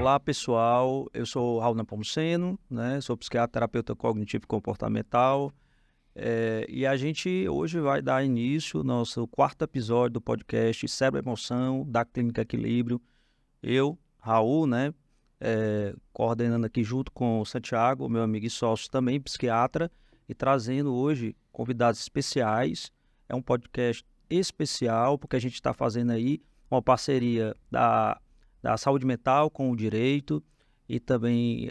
Olá, pessoal. Eu sou Raul Nepomuceno, né? Sou psiquiatra, terapeuta cognitivo e comportamental. E a gente hoje vai dar início ao nosso quarto episódio do podcast Cérebro e Emoção, da Clínica Equilíbrio. Eu, Raul, né? Coordenando aqui junto com o Santiago, meu amigo e sócio também psiquiatra, e trazendo hoje convidados especiais. É um podcast especial, porque a gente está fazendo aí uma parceria da saúde mental com o direito e também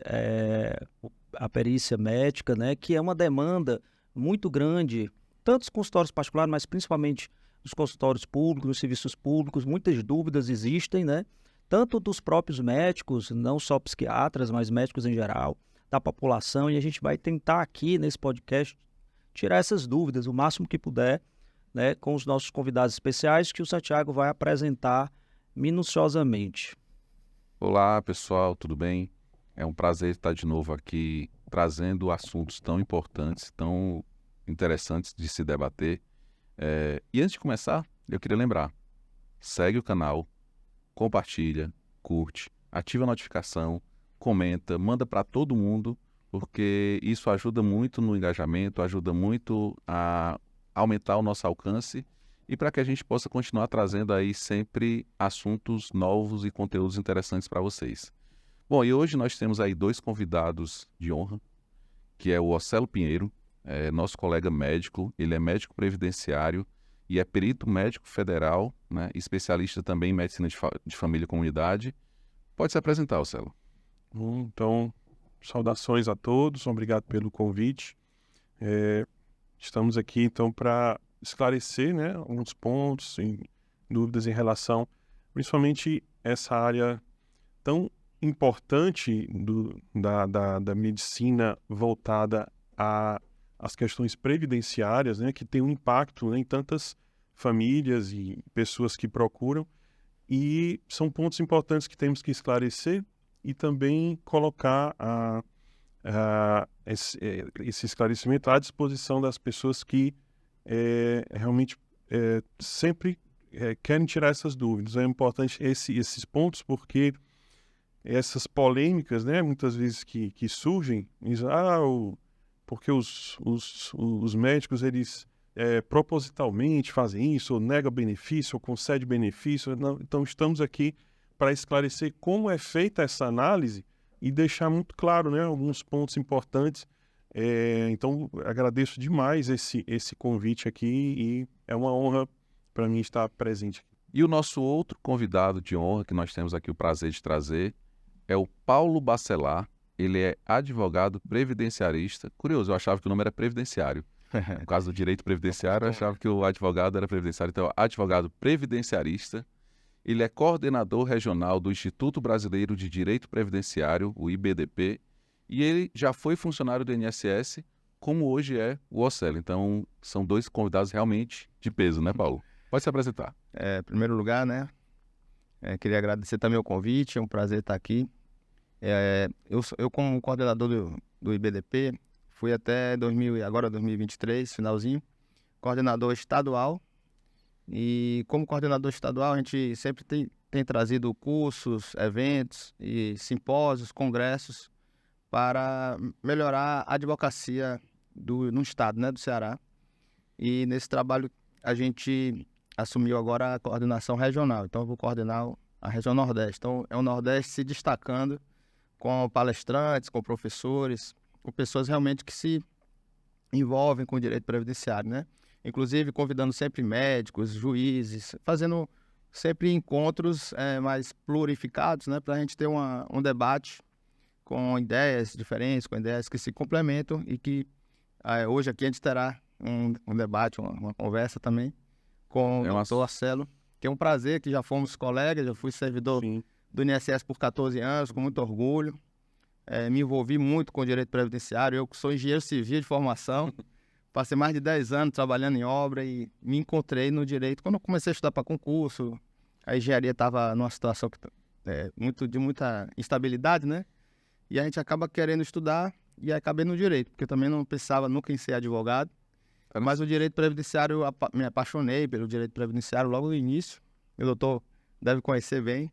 a perícia médica, né, que é uma demanda muito grande, tanto os consultórios particulares, mas principalmente nos consultórios públicos, nos serviços públicos. Muitas dúvidas existem, né, tanto dos próprios médicos, não só psiquiatras, mas médicos em geral, da população, e a gente vai tentar aqui nesse podcast tirar essas dúvidas o máximo que puder, né, com os nossos convidados especiais que o Santiago vai apresentar minuciosamente. Olá, pessoal, tudo bem? É um prazer estar de novo aqui trazendo assuntos tão importantes, tão interessantes de se debater. E antes de começar, eu queria lembrar, segue o canal, compartilha, curte, ativa a notificação, comenta, manda para todo mundo, porque isso ajuda muito no engajamento, ajuda muito a aumentar o nosso alcance e para que a gente possa continuar trazendo aí sempre assuntos novos e conteúdos interessantes para vocês. Bom, e hoje nós temos aí dois convidados de honra, que é o Ocelo Pinheiro, nosso colega médico. Ele é médico previdenciário e é perito médico federal, né, especialista também em medicina de família e comunidade. Pode se apresentar, Ocelo. Então, saudações a todos, obrigado pelo convite. Estamos aqui então para esclarecer, né, alguns pontos e dúvidas em relação, principalmente essa área tão importante da medicina voltada às questões previdenciárias, né, que tem um impacto, né, em tantas famílias e pessoas que procuram, e são pontos importantes que temos que esclarecer e também colocar esse esclarecimento à disposição das pessoas que realmente sempre querem tirar essas dúvidas. É importante esses pontos porque essas polêmicas, né, muitas vezes que surgem, porque os médicos eles propositalmente fazem isso, ou nega benefício, ou concede benefício. Não, então estamos aqui para esclarecer como é feita essa análise e deixar muito claro, né, alguns pontos importantes. Então, agradeço demais esse convite aqui e é uma honra para mim estar presente aqui. E o nosso outro convidado de honra que nós temos aqui o prazer de trazer é o Paulo Bacelar. Ele é advogado previdenciarista. Curioso, eu achava que o nome era previdenciário. No caso do direito previdenciário, eu achava que o advogado era previdenciário. Então, advogado previdenciarista. Ele é coordenador regional do Instituto Brasileiro de Direito Previdenciário, o IBDP, e ele já foi funcionário do INSS, como hoje é o Ocelo. Então, são dois convidados realmente de peso, né, Paulo? Pode se apresentar. Em primeiro lugar, né, queria agradecer também o convite, é um prazer estar aqui. Eu como coordenador do IBDP, fui até agora 2023, finalzinho, coordenador estadual. E como coordenador estadual, a gente sempre tem trazido cursos, eventos e simpósios, congressos para melhorar a advocacia no estado, né, do Ceará. E nesse trabalho a gente assumiu agora a coordenação regional. Então eu vou coordenar a região Nordeste. Então é o Nordeste se destacando com palestrantes, com professores, com pessoas realmente que se envolvem com o direito previdenciário, né? Inclusive convidando sempre médicos, juízes, fazendo sempre encontros mais plurificados, né, para a gente ter um debate com ideias diferentes, com ideias que se complementam e que hoje aqui a gente terá um debate, uma conversa também com o doutor Ocelo, que é um prazer, que já fomos colegas, já fui servidor do INSS por 14 anos, com muito orgulho. Me envolvi muito com o direito previdenciário, eu sou engenheiro civil de formação, passei mais de 10 anos trabalhando em obra e me encontrei no direito. Quando eu comecei a estudar para concurso, a engenharia estava numa situação de muita instabilidade, né? E a gente acaba querendo estudar e acabei no direito, porque eu também não pensava nunca em ser advogado. Mas o direito previdenciário, me apaixonei pelo direito previdenciário logo no início. O doutor deve conhecer bem.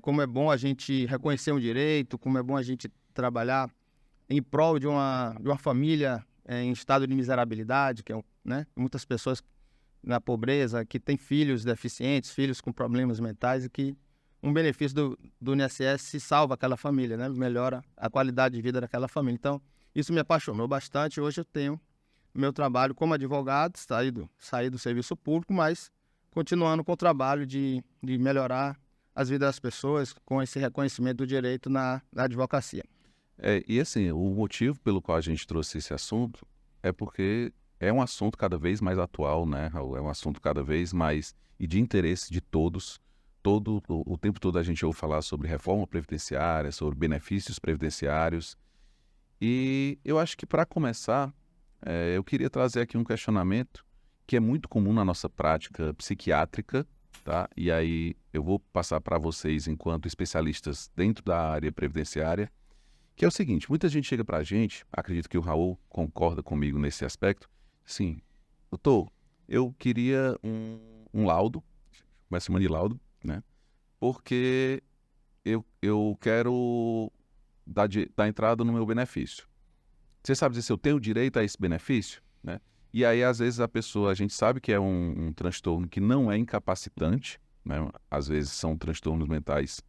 como é bom a gente reconhecer um direito, como é bom a gente trabalhar em prol de uma família em estado de miserabilidade, que é, né, muitas pessoas na pobreza, que têm filhos deficientes, filhos com problemas mentais, e que um benefício do INSS salva aquela família, né, melhora a qualidade de vida daquela família. Então, isso me apaixonou bastante. Hoje eu tenho meu trabalho como advogado, saí do serviço público, mas continuando com o trabalho de melhorar as vidas das pessoas com esse reconhecimento do direito na advocacia. E assim, o motivo pelo qual a gente trouxe esse assunto é porque é um assunto cada vez mais atual, né, Raul? É um assunto cada vez mais e de interesse de todos. O tempo todo a gente ouve falar sobre reforma previdenciária, sobre benefícios previdenciários. E eu acho que, para começar, eu queria trazer aqui um questionamento que é muito comum na nossa prática psiquiátrica, tá? E aí eu vou passar para vocês, enquanto especialistas dentro da área previdenciária, que é o seguinte: muita gente chega para a gente, acredito que o Raul concorda comigo nesse aspecto, sim, doutor, eu queria um laudo, começa chamando de laudo, né? Porque eu quero dar entrada no meu benefício. Você sabe dizer se eu tenho direito a esse benefício, né? E aí, às vezes, a gente sabe que é um transtorno que não é incapacitante, né? Às vezes são transtornos mentais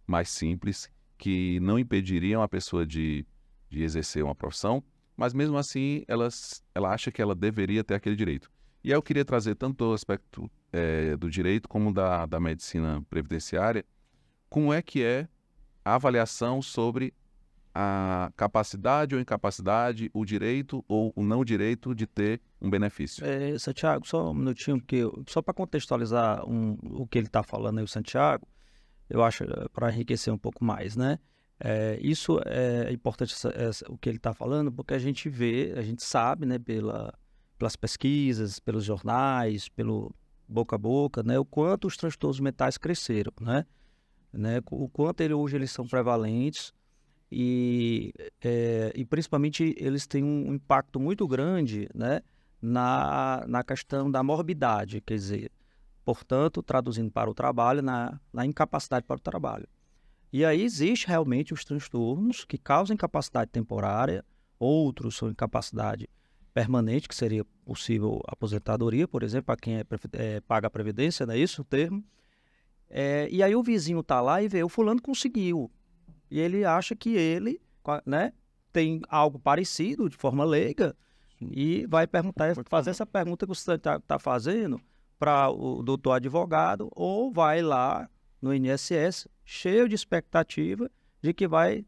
mais simples, que não impediriam a pessoa de exercer uma profissão, mas mesmo assim ela acha que ela deveria ter aquele direito. E aí eu queria trazer tanto o aspecto do direito como da medicina previdenciária, como é que é a avaliação sobre a capacidade ou incapacidade, o direito ou o não direito de ter um benefício. Santiago, só um minutinho, porque só para contextualizar o que ele está falando aí, o Santiago, eu acho, para enriquecer um pouco mais, né? Isso é importante, o que ele está falando, porque a gente sabe, né, pelas pesquisas, pelos jornais, pelo boca a boca, né, o quanto os transtornos mentais cresceram, né? O quanto hoje eles são prevalentes e principalmente eles têm um impacto muito grande, né, na questão da morbidade, quer dizer, portanto, traduzindo para o trabalho, na incapacidade para o trabalho. E aí existe realmente os transtornos que causam incapacidade temporária, outros são incapacidade permanente, que seria possível aposentadoria, por exemplo, para quem paga a previdência, não é isso o termo? E aí o vizinho está lá e vê, o fulano conseguiu. E ele acha que ele, né, tem algo parecido, de forma leiga, e vai fazer essa pergunta que você está fazendo para o doutor advogado, ou vai lá no INSS cheio de expectativa de que vai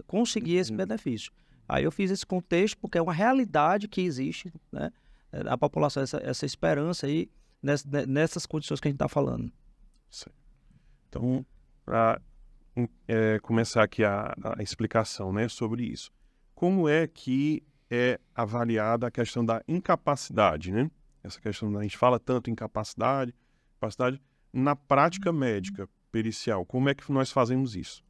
conseguir esse benefício. Aí eu fiz esse contexto porque é uma realidade que existe, né, a população, essa esperança aí nessas condições que a gente está falando. Sim. Então, para começar aqui a explicação, né, sobre isso. Como é que é avaliada a questão da incapacidade, né? Essa questão, a gente fala tanto em capacidade, na prática médica pericial, como é que nós fazemos isso?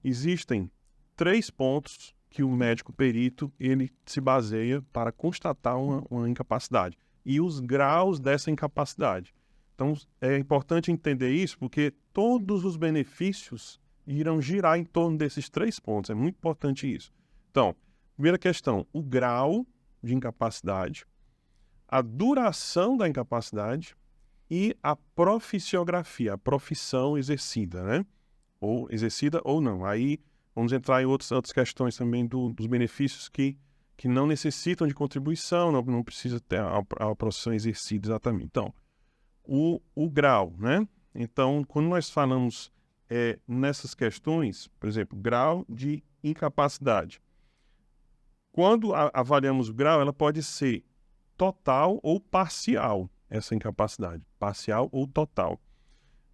Existem 3 pontos que o médico perito ele se baseia para constatar uma incapacidade e os graus dessa incapacidade. Então, é importante entender isso porque todos os benefícios irão girar em torno desses 3 pontos. É muito importante isso. Então, primeira questão, o grau de incapacidade, a duração da incapacidade e a proficiografia, a profissão exercida, né? Ou exercida ou não. Aí vamos entrar em outras questões também dos benefícios que não necessitam de contribuição, não precisa ter a profissão exercida exatamente. Então, o grau, né? Então, quando nós falamos nessas questões, por exemplo, grau de incapacidade. Quando avaliamos o grau, ela pode ser total ou parcial, essa incapacidade, parcial ou total.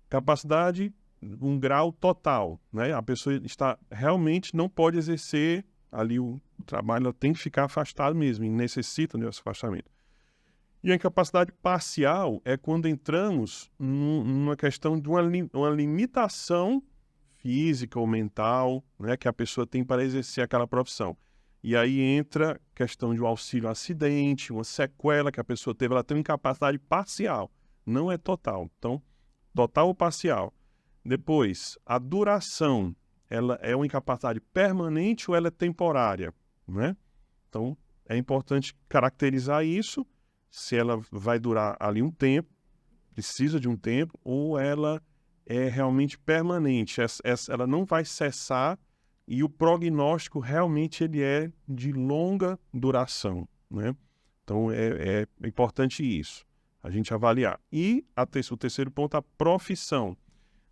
Capacidade, um grau total, né? A pessoa realmente não pode exercer ali o trabalho, ela tem que ficar afastada mesmo, e necessita desse afastamento. E a incapacidade parcial é quando entramos numa questão de uma limitação física ou mental, né, que a pessoa tem para exercer aquela profissão. E aí entra a questão de um auxílio acidente, uma sequela que a pessoa teve, ela tem uma incapacidade parcial, não é total. Então, total ou parcial. Depois, a duração, ela é uma incapacidade permanente ou ela é temporária, né? Então, é importante caracterizar isso, se ela vai durar ali um tempo, precisa de um tempo, ou ela é realmente permanente, ela não vai cessar e o prognóstico realmente ele é de longa duração, né? Então, é importante isso, a gente avaliar. E o terceiro ponto, a profissão.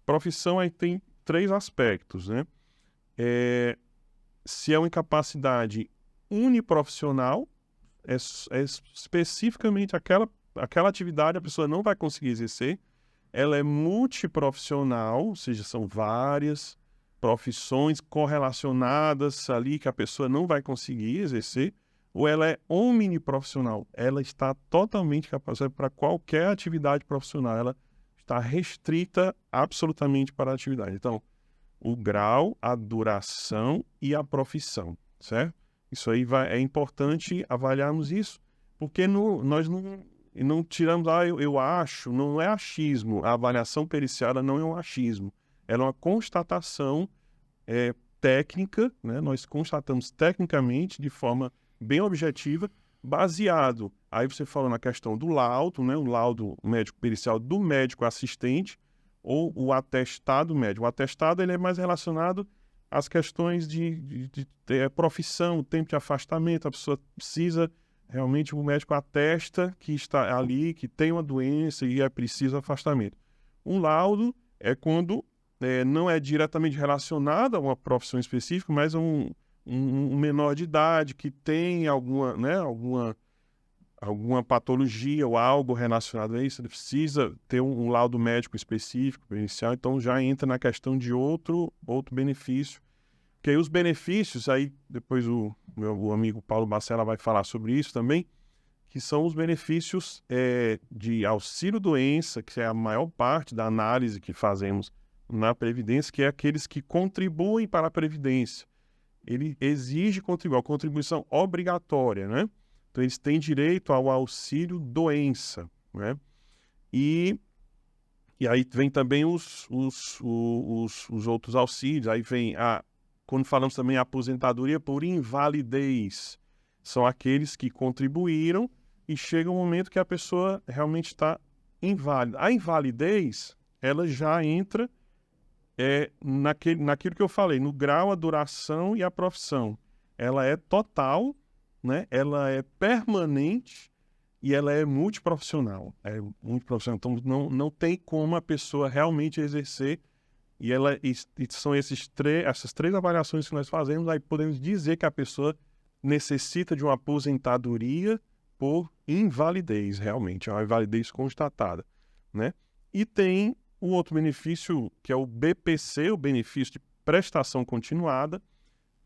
Profissão aí tem 3 aspectos, né? Se é uma incapacidade uniprofissional, é especificamente aquela atividade a pessoa não vai conseguir exercer. Ela é multiprofissional, ou seja, são várias profissões correlacionadas ali que a pessoa não vai conseguir exercer, ou ela é omniprofissional, ela está totalmente capacitada para qualquer atividade profissional, ela está restrita absolutamente para a atividade. Então, o grau, a duração e a profissão, certo? Isso aí é importante avaliarmos isso, porque nós não tiramos, eu acho, não é achismo, a avaliação pericial não é um achismo, ela é uma constatação técnica, né? Nós constatamos tecnicamente, de forma bem objetiva, baseado, aí você falou na questão do laudo, né? O laudo médico-pericial do médico assistente, ou o atestado médico. O atestado ele é mais relacionado às questões de profissão, tempo de afastamento, a pessoa precisa, realmente o médico atesta que está ali, que tem uma doença e é preciso afastamento. Um laudo é quando não é diretamente relacionado a uma profissão específica, mas a um menor de idade que tem alguma patologia ou algo relacionado a isso, ele precisa ter um laudo médico específico, inicial, então já entra na questão de outro benefício. Porque aí os benefícios, aí depois o meu amigo Paulo Bacella vai falar sobre isso também, que são os benefícios de auxílio-doença, que é a maior parte da análise que fazemos na Previdência, que é aqueles que contribuem para a Previdência. Ele exige contribuição obrigatória, né? Então, eles têm direito ao auxílio-doença, né? E aí vem também os outros auxílios. Aí vem, quando falamos também a aposentadoria por invalidez, são aqueles que contribuíram e chega um momento que a pessoa realmente está inválida. A invalidez, ela já entra naquilo que eu falei, no grau, a duração e a profissão. Ela é total, né? Ela é permanente e ela é multiprofissional. Então, não tem como a pessoa realmente exercer. E são essas 3 avaliações que nós fazemos. Aí podemos dizer que a pessoa necessita de uma aposentadoria por invalidez, realmente. É uma invalidez constatada, né? E tem o outro benefício, que é o BPC, o benefício de prestação continuada,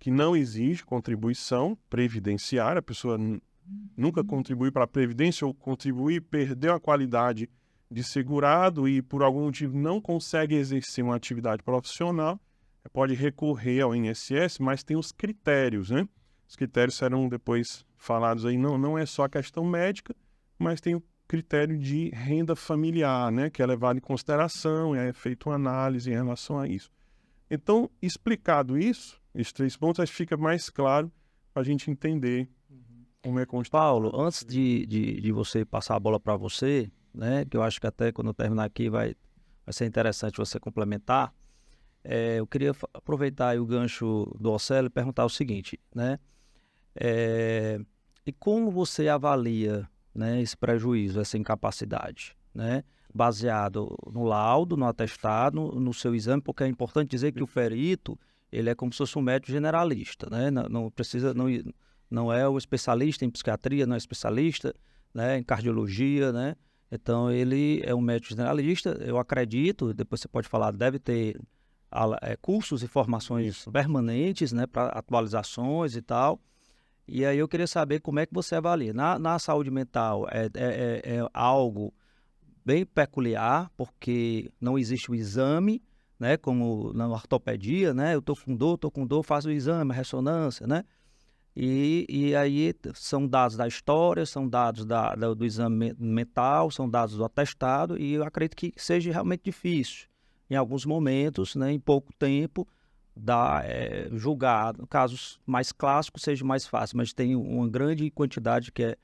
que não exige contribuição previdenciária, a pessoa nunca contribui para a Previdência ou contribui, perdeu a qualidade de segurado e por algum motivo não consegue exercer uma atividade profissional, pode recorrer ao INSS, mas tem os critérios, né? Os critérios serão depois falados aí, não é só a questão médica, mas tem o critério de renda familiar, né? Que é levado em consideração, é feita uma análise em relação a isso. Então, explicado isso, esses 3 pontos, acho que fica mais claro para a gente entender como é constatado. Paulo, antes de você passar a bola para você, né, que eu acho que até quando eu terminar aqui vai ser interessante você complementar, eu queria aproveitar aí o gancho do Océlio e perguntar o seguinte, né, e como você avalia, né, esse prejuízo, essa incapacidade, né, baseado no laudo, no atestado, no seu exame, porque é importante dizer que o perito, ele é como se fosse um médico generalista, né, não é o especialista em psiquiatria, não é especialista, né, em cardiologia, né, então ele é um médico generalista, eu acredito, depois você pode falar, deve ter cursos e formações permanentes, né, para atualizações e tal. E aí eu queria saber como é que você avalia. Na saúde mental é algo bem peculiar, porque não existe o exame, né, como na ortopedia, né, eu estou com dor, faz o exame, a ressonância, né, e aí são dados da história, são dados do exame mental, são dados do atestado, e eu acredito que seja realmente difícil, em alguns momentos, né, em pouco tempo, julgar. Casos mais clássicos seja mais fácil, mas tem uma grande quantidade que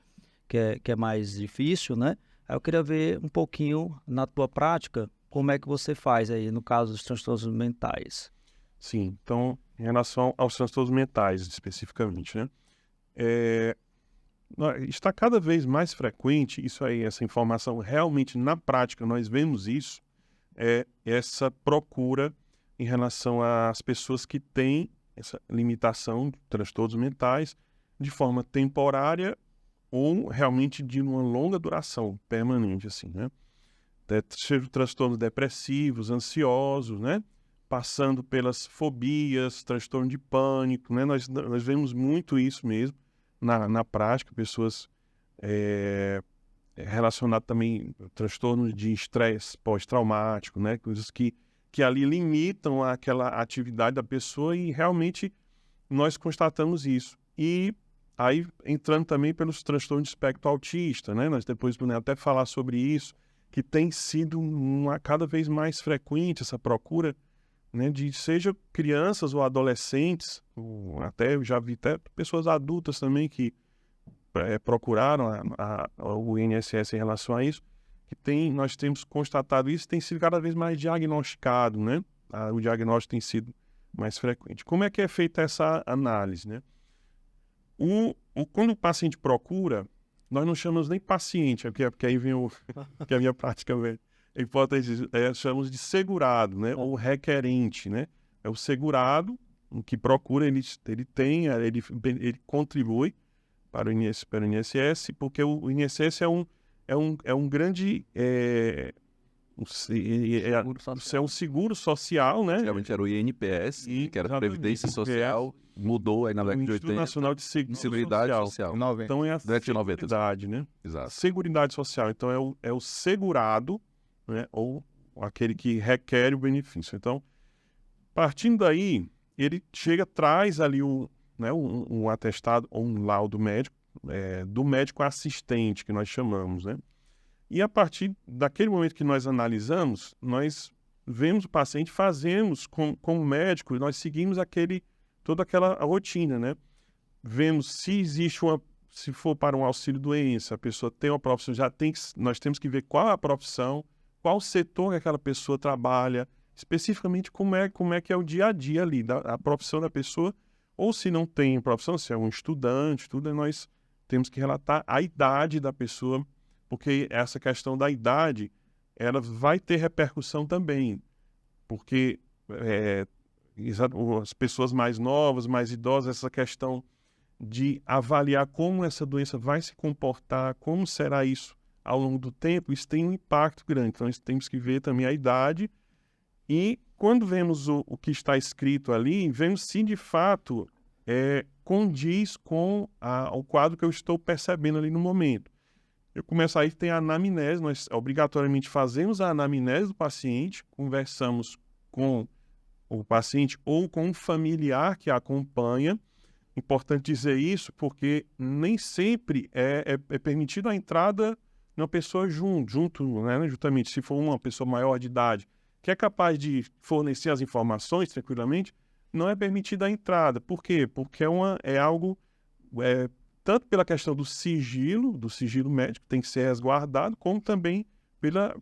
é mais difícil, né? Aí eu queria ver um pouquinho na tua prática, como é que você faz aí no caso dos transtornos mentais. Sim, então, em relação aos transtornos mentais, especificamente, né? Está cada vez mais frequente isso aí, essa informação, realmente na prática nós vemos isso, essa procura em relação às pessoas que têm essa limitação de transtornos mentais de forma temporária ou realmente de uma longa duração, permanente, assim, né? Seja transtornos depressivos, ansiosos, né? Passando pelas fobias, transtorno de pânico, né? Nós vemos muito isso mesmo na prática, pessoas relacionadas também a transtornos de estresse pós-traumático, né? Coisas que ali limitam aquela atividade da pessoa e realmente nós constatamos isso. E aí, entrando também pelos transtornos de espectro autista, né? Nós depois podemos até falar sobre isso, que tem sido cada vez mais frequente essa procura, né? De seja crianças ou adolescentes, ou até eu já vi até pessoas adultas também que procuraram o INSS em relação a isso, nós temos constatado isso, tem sido cada vez mais diagnosticado, né? O diagnóstico tem sido mais frequente. Como é que é feita essa análise, né? Quando o paciente procura, nós não chamamos nem paciente, porque aí vem que a minha prática é importante, chamamos de segurado, né? Ou requerente, né? É o segurado que procura, ele contribui para o INSS, porque o INSS é um grande um seguro social, né? Geralmente era o INPS, que era a Previdência Social, mudou aí na década de 80. Instituto Nacional de Seguridade Social. Então é a Década de 90. Seguridade, né? Exato. Seguridade Social. Então é o segurado, né? Ou aquele que requer o benefício. Então, partindo daí, ele traz ali um atestado ou um laudo médico, do médico assistente, que nós chamamos, né? E a partir daquele momento que nós analisamos, nós vemos o paciente, fazemos com o médico, nós seguimos toda aquela rotina, né? Vemos se existe se for para um auxílio-doença, a pessoa tem uma profissão, nós temos que ver qual é a profissão, qual setor que aquela pessoa trabalha, especificamente como é que é o dia a dia ali, a profissão da pessoa, ou se não tem profissão, se é um estudante, tudo, nós temos que relatar a idade da pessoa, porque essa questão da idade, ela vai ter repercussão também, porque as pessoas mais novas, mais idosas, essa questão de avaliar como essa doença vai se comportar, como será isso ao longo do tempo, isso tem um impacto grande. Então, nós temos que ver também a idade e quando vemos o que está escrito ali, vemos se de fato condiz com o quadro que eu estou percebendo ali no momento. Eu começo aí, tem a anamnese, nós obrigatoriamente fazemos a anamnese do paciente, conversamos com o paciente ou com um familiar que acompanha. Importante dizer isso porque nem sempre é permitido a entrada de uma pessoa junto, né, juntamente, se for uma pessoa maior de idade, que é capaz de fornecer as informações tranquilamente, não é permitida a entrada. Por quê? Porque é algo... tanto pela questão do sigilo médico, tem que ser resguardado, como também pela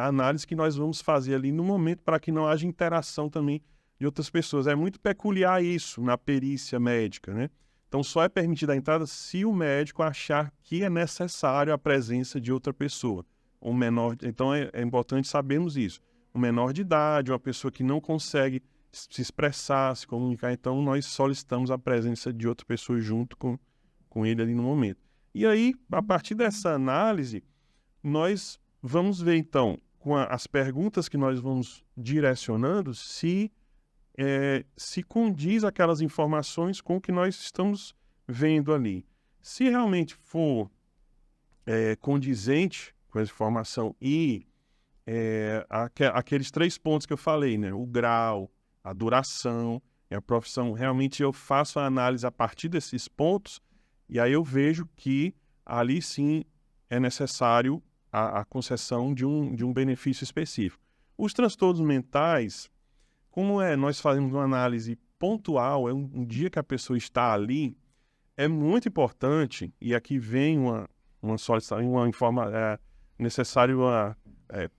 análise que nós vamos fazer ali no momento, para que não haja interação também de outras pessoas. É muito peculiar isso na perícia médica, né? Então, só é permitida a entrada se o médico achar que é necessário a presença de outra pessoa. Um menor, então, é importante sabermos isso. Um menor de idade, uma pessoa que não consegue se expressar, se comunicar, então nós solicitamos a presença de outra pessoa junto com ele ali no momento. E aí, a partir dessa análise, nós vamos ver, então, com as perguntas que nós vamos direcionando, se condiz aquelas informações com o que nós estamos vendo ali. Se realmente for condizente com essa informação e aqueles 3 pontos que eu falei, né? O grau, a duração e a profissão, realmente eu faço a análise a partir desses pontos. E aí eu vejo que ali sim é necessário a concessão de um benefício específico. Os transtornos mentais, como nós fazemos uma análise pontual, é um dia que a pessoa está ali, é muito importante, e aqui vem uma solicitação, necessário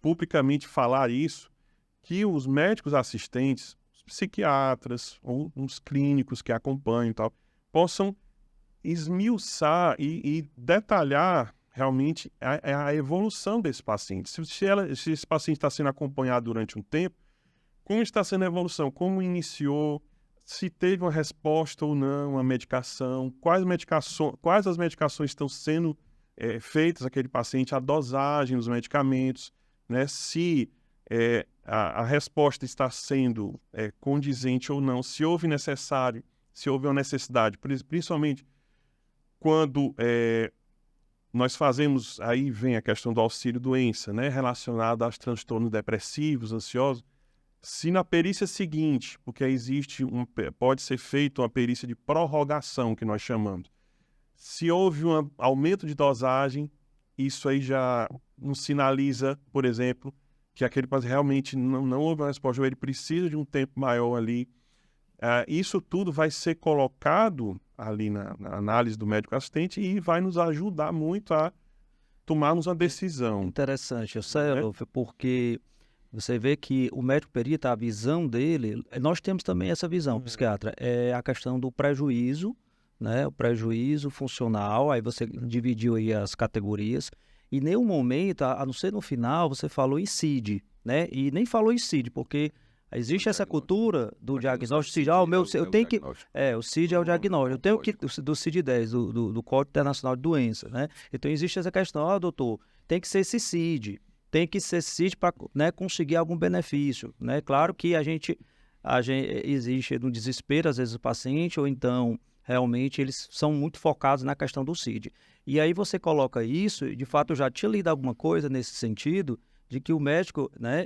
publicamente falar isso, que os médicos assistentes, os psiquiatras, ou os clínicos que acompanham e tal, possam esmiuçar e detalhar realmente a evolução desse paciente. Se esse paciente está sendo acompanhado durante um tempo, como está sendo a evolução, como iniciou, se teve uma resposta ou não à medicação, quais as medicações estão sendo feitas àquele paciente, a dosagem dos medicamentos, né? Se a resposta está sendo condizente ou não, se houve uma necessidade, principalmente quando nós fazemos, aí vem a questão do auxílio-doença, né? Relacionada aos transtornos depressivos, ansiosos. Se na perícia seguinte, porque pode ser feita uma perícia de prorrogação, que nós chamamos, se houve um aumento de dosagem, isso aí já nos sinaliza, por exemplo, que aquele paciente realmente não houve uma resposta, ou ele precisa de um tempo maior ali. Isso tudo vai ser colocado ali na análise do médico assistente e vai nos ajudar muito a tomarmos uma decisão. Interessante, Marcelo, porque você vê que o médico perito, a visão dele, nós temos também essa visão, psiquiatra, é a questão do prejuízo, né? O prejuízo funcional, aí você dividiu aí as categorias, e em nenhum momento, a não ser no final, você falou em CID, né? E nem falou em CID, porque existe essa cultura do diagnóstico CID. Eu tenho que... o CID é o diagnóstico. Eu tenho que... Do CID-10, do Código Internacional de Doenças, né? Então, existe essa questão, doutor, tem que ser esse CID. Tem que ser CID para, né, conseguir algum benefício, né? Claro que a gente existe no desespero, às vezes, o paciente, ou então, realmente, eles são muito focados na questão do CID. E aí você coloca isso, e de fato eu já tinha lido alguma coisa nesse sentido, de que o médico, né,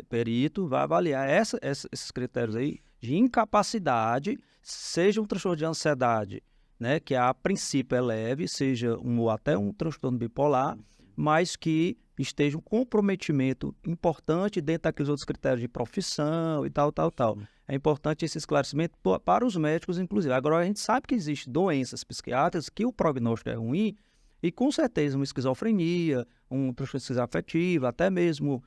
perito, vai avaliar esses critérios aí de incapacidade, seja um transtorno de ansiedade, né, que a princípio é leve, seja ou até um transtorno bipolar, mas que esteja um comprometimento importante dentro daqueles outros critérios de profissão e tal. É importante esse esclarecimento para os médicos, inclusive. Agora, a gente sabe que existem doenças psiquiátricas que o prognóstico é ruim e, com certeza, uma esquizofrenia, um transtorno esquizoafetivo, até mesmo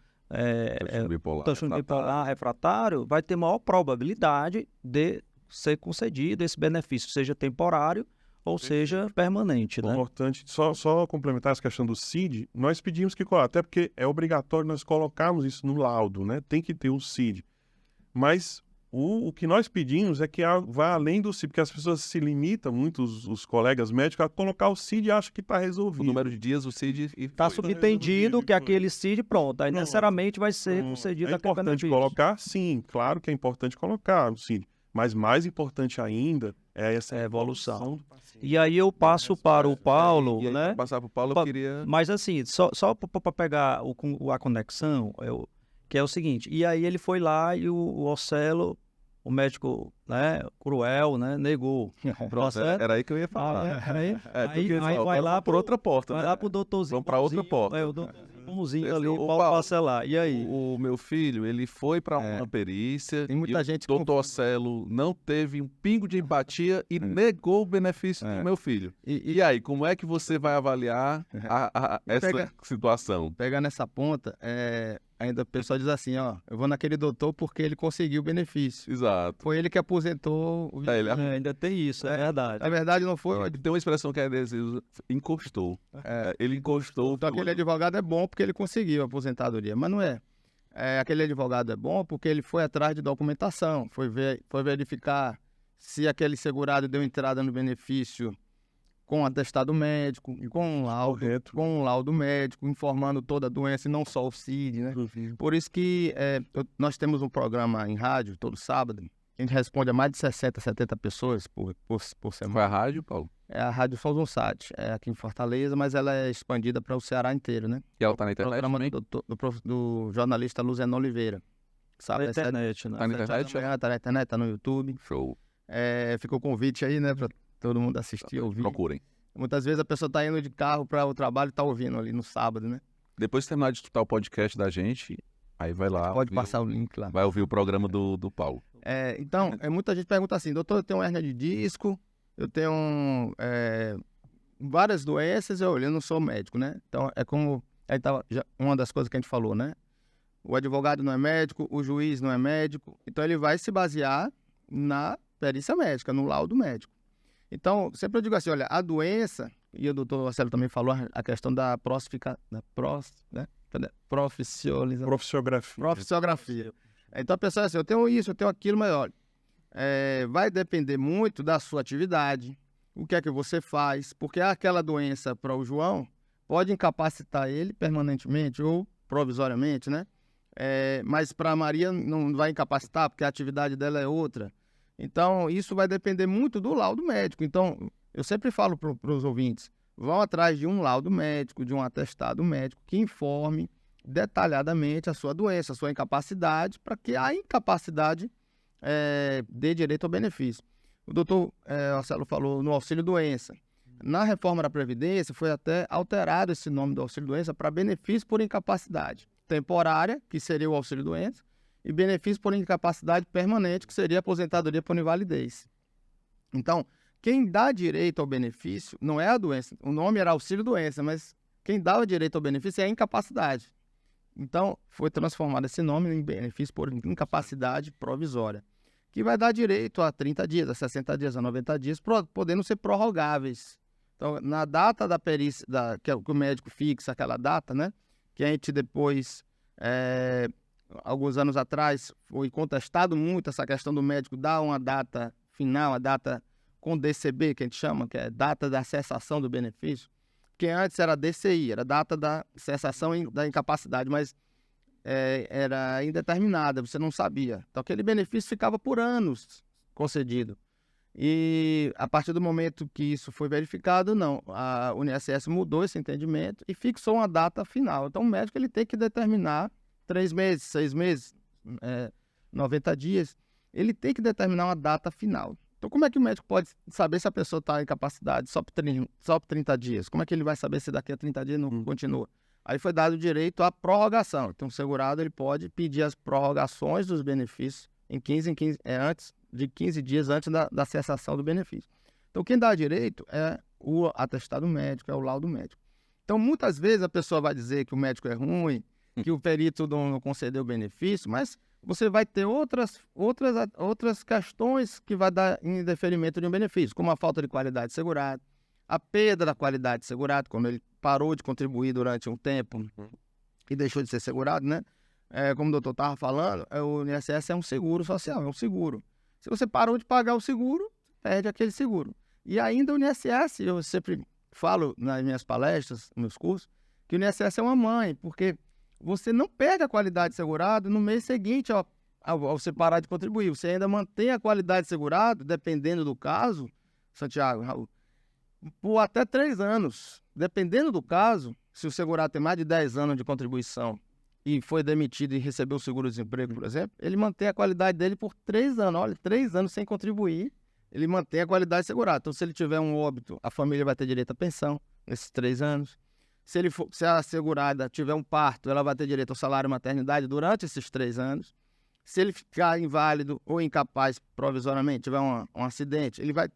transtorno bipolar refratário, vai ter maior probabilidade de ser concedido esse benefício, seja temporário ou seja permanente, né? Importante, só complementar essa questão do CID, nós pedimos que, até porque é obrigatório nós colocarmos isso no laudo, né? Tem que ter um CID. Mas o que nós pedimos é que vá além do CID, porque as pessoas se limitam, os colegas médicos, a colocar o CID e acham que está resolvido. O número de dias, o CID... Está subentendido que aquele CID, pronto, aí necessariamente vai ser concedido aquele benefício. É importante colocar? Sim, claro que é importante colocar o CID. Mas mais importante ainda é essa evolução do paciente. E aí eu passo para o Paulo, aí, né? Para passar para o Paulo, eu queria... Mas assim, só para pegar a conexão, que é o seguinte, e aí ele foi lá e o Ocelo, o médico, né, cruel, né, negou. Pronto, era aí que eu ia falar. Aí vai lá por outra porta. Vai lá pro doutorzinho. Vamos para outra porta. O doutorzinho ali, o Paulo Bacelar. E aí? O meu filho, ele foi para uma perícia. Tem muita gente... O doutor Ocelo não teve um pingo de empatia e negou o benefício do meu filho. E aí, como é que você vai avaliar essa situação? Pega nessa ponta, ainda o pessoal diz assim, ó, eu vou naquele doutor porque ele conseguiu o benefício. Exato. Foi ele que aposentou. Ainda tem isso, é verdade. Na verdade, não foi. Tem uma expressão que é encostou. Ele encostou. Então, aquele advogado é bom porque ele conseguiu a aposentadoria, mas não é. Aquele advogado é bom porque ele foi atrás de documentação, foi verificar se aquele segurado deu entrada no benefício com atestado médico, com um laudo médico, informando toda a doença e não só o CID, né? Por isso que nós temos um programa em rádio todo sábado, a gente responde a mais de 60, 70 pessoas por semana. Foi a rádio, Paulo? É a Rádio São Sat, aqui em Fortaleza, mas ela é expandida para o Ceará inteiro, né? E ela está na internet programa também? do jornalista Luziano Oliveira. Sabe, na internet, né? Tá na internet? Tá na internet, tá no YouTube. Show. Ficou o convite aí, né, para todo mundo assistir, ouvir. Procurem. Muitas vezes a pessoa está indo de carro para o trabalho e está ouvindo ali no sábado, né? Depois de terminar de escutar o podcast da gente, Aí vai lá. Pode passar o link lá. Vai ouvir o programa do Paulo. Então, muita gente pergunta assim, doutor, eu tenho hérnia de disco, eu tenho várias doenças, eu não sou médico, né? Então, é como uma das coisas que a gente falou, né? O advogado não é médico, o juiz não é médico, então ele vai se basear na perícia médica, no laudo médico. Então, sempre eu digo assim, olha, a doença, e o doutor Marcelo também falou a questão da profissionografia. Então, a pessoa é assim, eu tenho isso, eu tenho aquilo, mas olha, vai depender muito da sua atividade, o que é que você faz, porque aquela doença para o João pode incapacitar ele permanentemente ou provisoriamente, né? Mas para a Maria não vai incapacitar, porque a atividade dela é outra. Então, isso vai depender muito do laudo médico. Então, eu sempre falo para os ouvintes, vão atrás de um laudo médico, de um atestado médico que informe detalhadamente a sua doença, a sua incapacidade, para que a incapacidade dê direito ao benefício. O doutor Marcelo falou no auxílio-doença. Na reforma da Previdência, foi até alterado esse nome do auxílio-doença para benefício por incapacidade temporária, que seria o auxílio-doença, e benefício por incapacidade permanente, que seria a aposentadoria por invalidez. Então, quem dá direito ao benefício não é a doença. O nome era auxílio-doença, mas quem dá o direito ao benefício é a incapacidade. Então, foi transformado esse nome em benefício por incapacidade provisória, que vai dar direito a 30 dias, a 60 dias, a 90 dias, podendo ser prorrogáveis. Então, na data da perícia, que o médico fixa aquela data, né? Que a gente depois, alguns anos atrás, foi contestado muito essa questão do médico dar uma data final, a data com DCB, que a gente chama, que é data da cessação do benefício, que antes era DCI, era data da cessação da incapacidade, mas era indeterminada, você não sabia. Então, aquele benefício ficava por anos concedido. E a partir do momento que isso foi verificado, não, a UniSS mudou esse entendimento e fixou uma data final. Então, o médico ele tem que determinar 3 meses, 6 meses, 90 dias, ele tem que determinar uma data final. Então, como é que o médico pode saber se a pessoa está em incapacidade só por 30 dias? Como é que ele vai saber se daqui a 30 dias não continua? Aí foi dado o direito à prorrogação. Então, o segurado ele pode pedir as prorrogações dos benefícios antes de 15 dias antes da cessação do benefício. Então, quem dá direito é o atestado médico, é o laudo médico. Então, muitas vezes a pessoa vai dizer que o médico é ruim, que o perito não concedeu o benefício, mas você vai ter outras questões que vai dar em deferimento de um benefício, como a falta de qualidade de segurado, a perda da qualidade de segurado, quando ele parou de contribuir durante um tempo e deixou de ser segurado, né? Como o doutor estava falando, o INSS é um seguro social, é um seguro. Se você parou de pagar o seguro, perde aquele seguro. E ainda o INSS, eu sempre falo nas minhas palestras, nos meus cursos, que o INSS é uma mãe, porque você não perde a qualidade de segurado no mês seguinte ao você parar de contribuir. Você ainda mantém a qualidade de segurado, dependendo do caso, Santiago, Raul, por até 3 anos. Dependendo do caso, se o segurado tem mais de 10 anos de contribuição e foi demitido e recebeu o seguro-desemprego, por exemplo, ele mantém a qualidade dele por 3 anos. Olha, 3 anos sem contribuir, ele mantém a qualidade segurada. Então, se ele tiver um óbito, a família vai ter direito à pensão nesses 3 anos. Se a segurada tiver um parto, ela vai ter direito ao salário maternidade durante esses 3 anos. Se ele ficar inválido ou incapaz provisoriamente, tiver um acidente, ele vai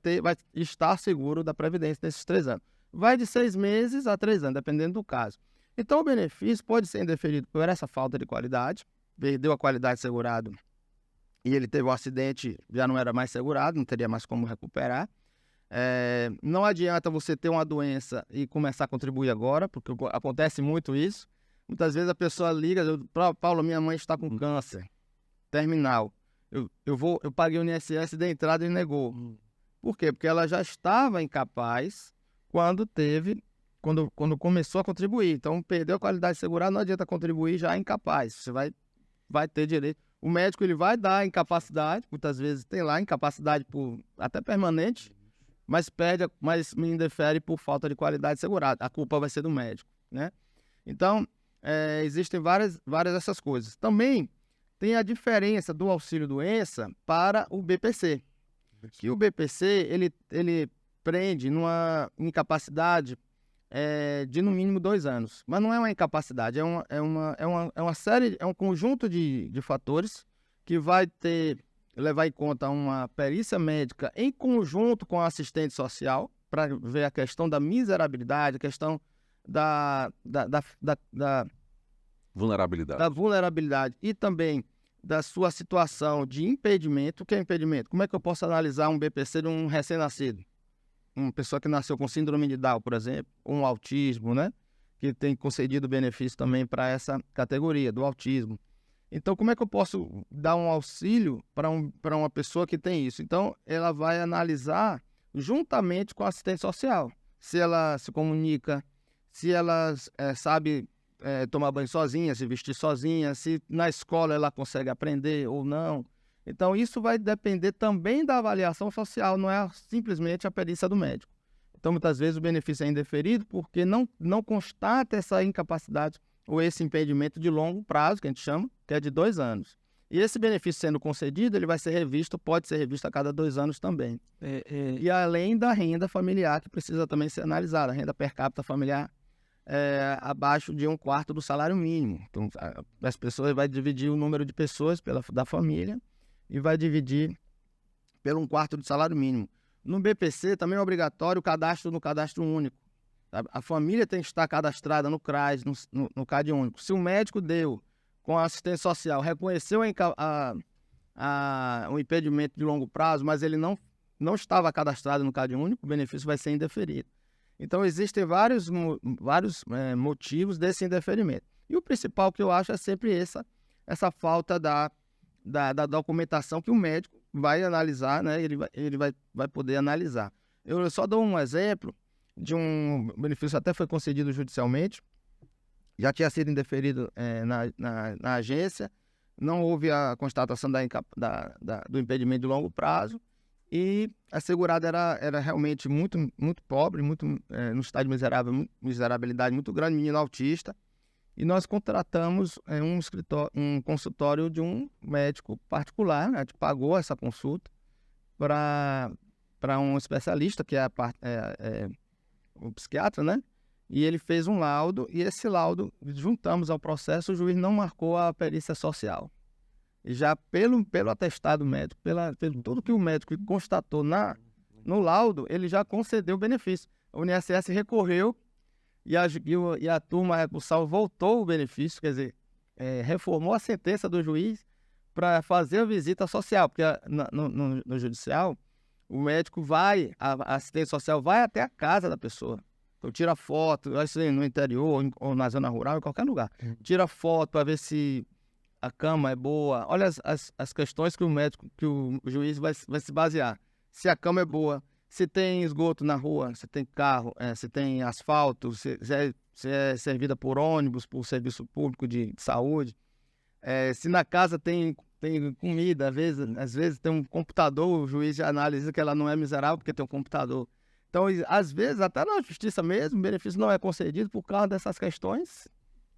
estar seguro da Previdência nesses 3 anos. Vai de 6 meses a 3 anos, dependendo do caso. Então, o benefício pode ser indeferido por essa falta de qualidade, perdeu a qualidade de segurado e ele teve um acidente, já não era mais segurado, não teria mais como recuperar. Não adianta você ter uma doença e começar a contribuir agora, porque acontece muito isso. Muitas vezes a pessoa liga, Paulo, minha mãe está com câncer terminal. Eu paguei o INSS de entrada e negou. Por quê? Porque ela já estava incapaz quando começou a contribuir. Então, perdeu a qualidade de segurado, não adianta contribuir já incapaz. Você vai ter direito. O médico ele vai dar incapacidade, muitas vezes tem lá incapacidade até permanente, mas me indefere por falta de qualidade de segurado. A culpa vai ser do médico, né? Então, existem várias dessas coisas. Também tem a diferença do auxílio-doença para o BPC. Que o BPC, ele prende numa incapacidade de no mínimo 2 anos. Mas não é uma incapacidade, é uma série, é um conjunto de fatores que vai levar em conta uma perícia médica em conjunto com a assistente social para ver a questão da miserabilidade, a questão da vulnerabilidade e também da sua situação de impedimento. O que é impedimento? Como é que eu posso analisar um BPC de um recém-nascido? Uma pessoa que nasceu com síndrome de Down, por exemplo, ou um autismo, né? Que tem concedido benefício também para essa categoria do autismo. Então, como é que eu posso dar um auxílio para uma pessoa que tem isso? Então, ela vai analisar juntamente com a assistente social. Se ela se comunica, se ela sabe tomar banho sozinha, se vestir sozinha, se na escola ela consegue aprender ou não. Então, isso vai depender também da avaliação social, não é simplesmente a perícia do médico. Então, muitas vezes o benefício é indeferido porque não constata essa incapacidade ou esse impedimento de longo prazo, que a gente chama, que é de 2 anos. E esse benefício sendo concedido, ele vai ser revisto, pode ser revisto a cada 2 anos também. E além da renda familiar, que precisa também ser analisada, a renda per capita familiar abaixo de 1/4 do salário mínimo. Então, as pessoas vai dividir o número de pessoas da família e vai dividir pelo 1/4 do salário mínimo. No BPC também é obrigatório o cadastro no cadastro único. Sabe? A família tem que estar cadastrada no CRAS, no CAD único. Se o médico deu com a assistência social, reconheceu o impedimento de longo prazo, mas ele não estava cadastrado no CAD único, o benefício vai ser indeferido. Então, existem vários motivos desse indeferimento. E o principal que eu acho é sempre essa falta da documentação que o médico vai analisar, né? Ele vai poder analisar. Eu só dou um exemplo de um benefício até foi concedido judicialmente, já tinha sido indeferido na agência, não houve a constatação do impedimento de longo prazo e a segurada era realmente muito, muito pobre, no estado de miserabilidade muito grande, menino autista, e nós contratamos um consultório de um médico particular, né? A gente pagou essa consulta para um especialista, que é o psiquiatra, né? E ele fez um laudo, e esse laudo, juntamos ao processo, o juiz não marcou a perícia social. E já pelo atestado médico, pelo tudo que o médico constatou no laudo, ele já concedeu o benefício. O INSS recorreu e a turma recursal voltou o benefício, quer dizer, reformou a sentença do juiz para fazer a visita social, porque no judicial, o médico a assistente social vai até a casa da pessoa. Então, tira foto, no interior ou na zona rural, em qualquer lugar. Tira foto para ver se a cama é boa. Olha as questões que o juiz vai se basear. Se a cama é boa, se tem esgoto na rua, se tem carro, se tem asfalto, se é servida por ônibus, por serviço público de saúde. Se na casa tem comida, às vezes tem um computador, o juiz já analisa que ela não é miserável porque tem um computador. Então, às vezes, até na justiça mesmo, o benefício não é concedido por causa dessas questões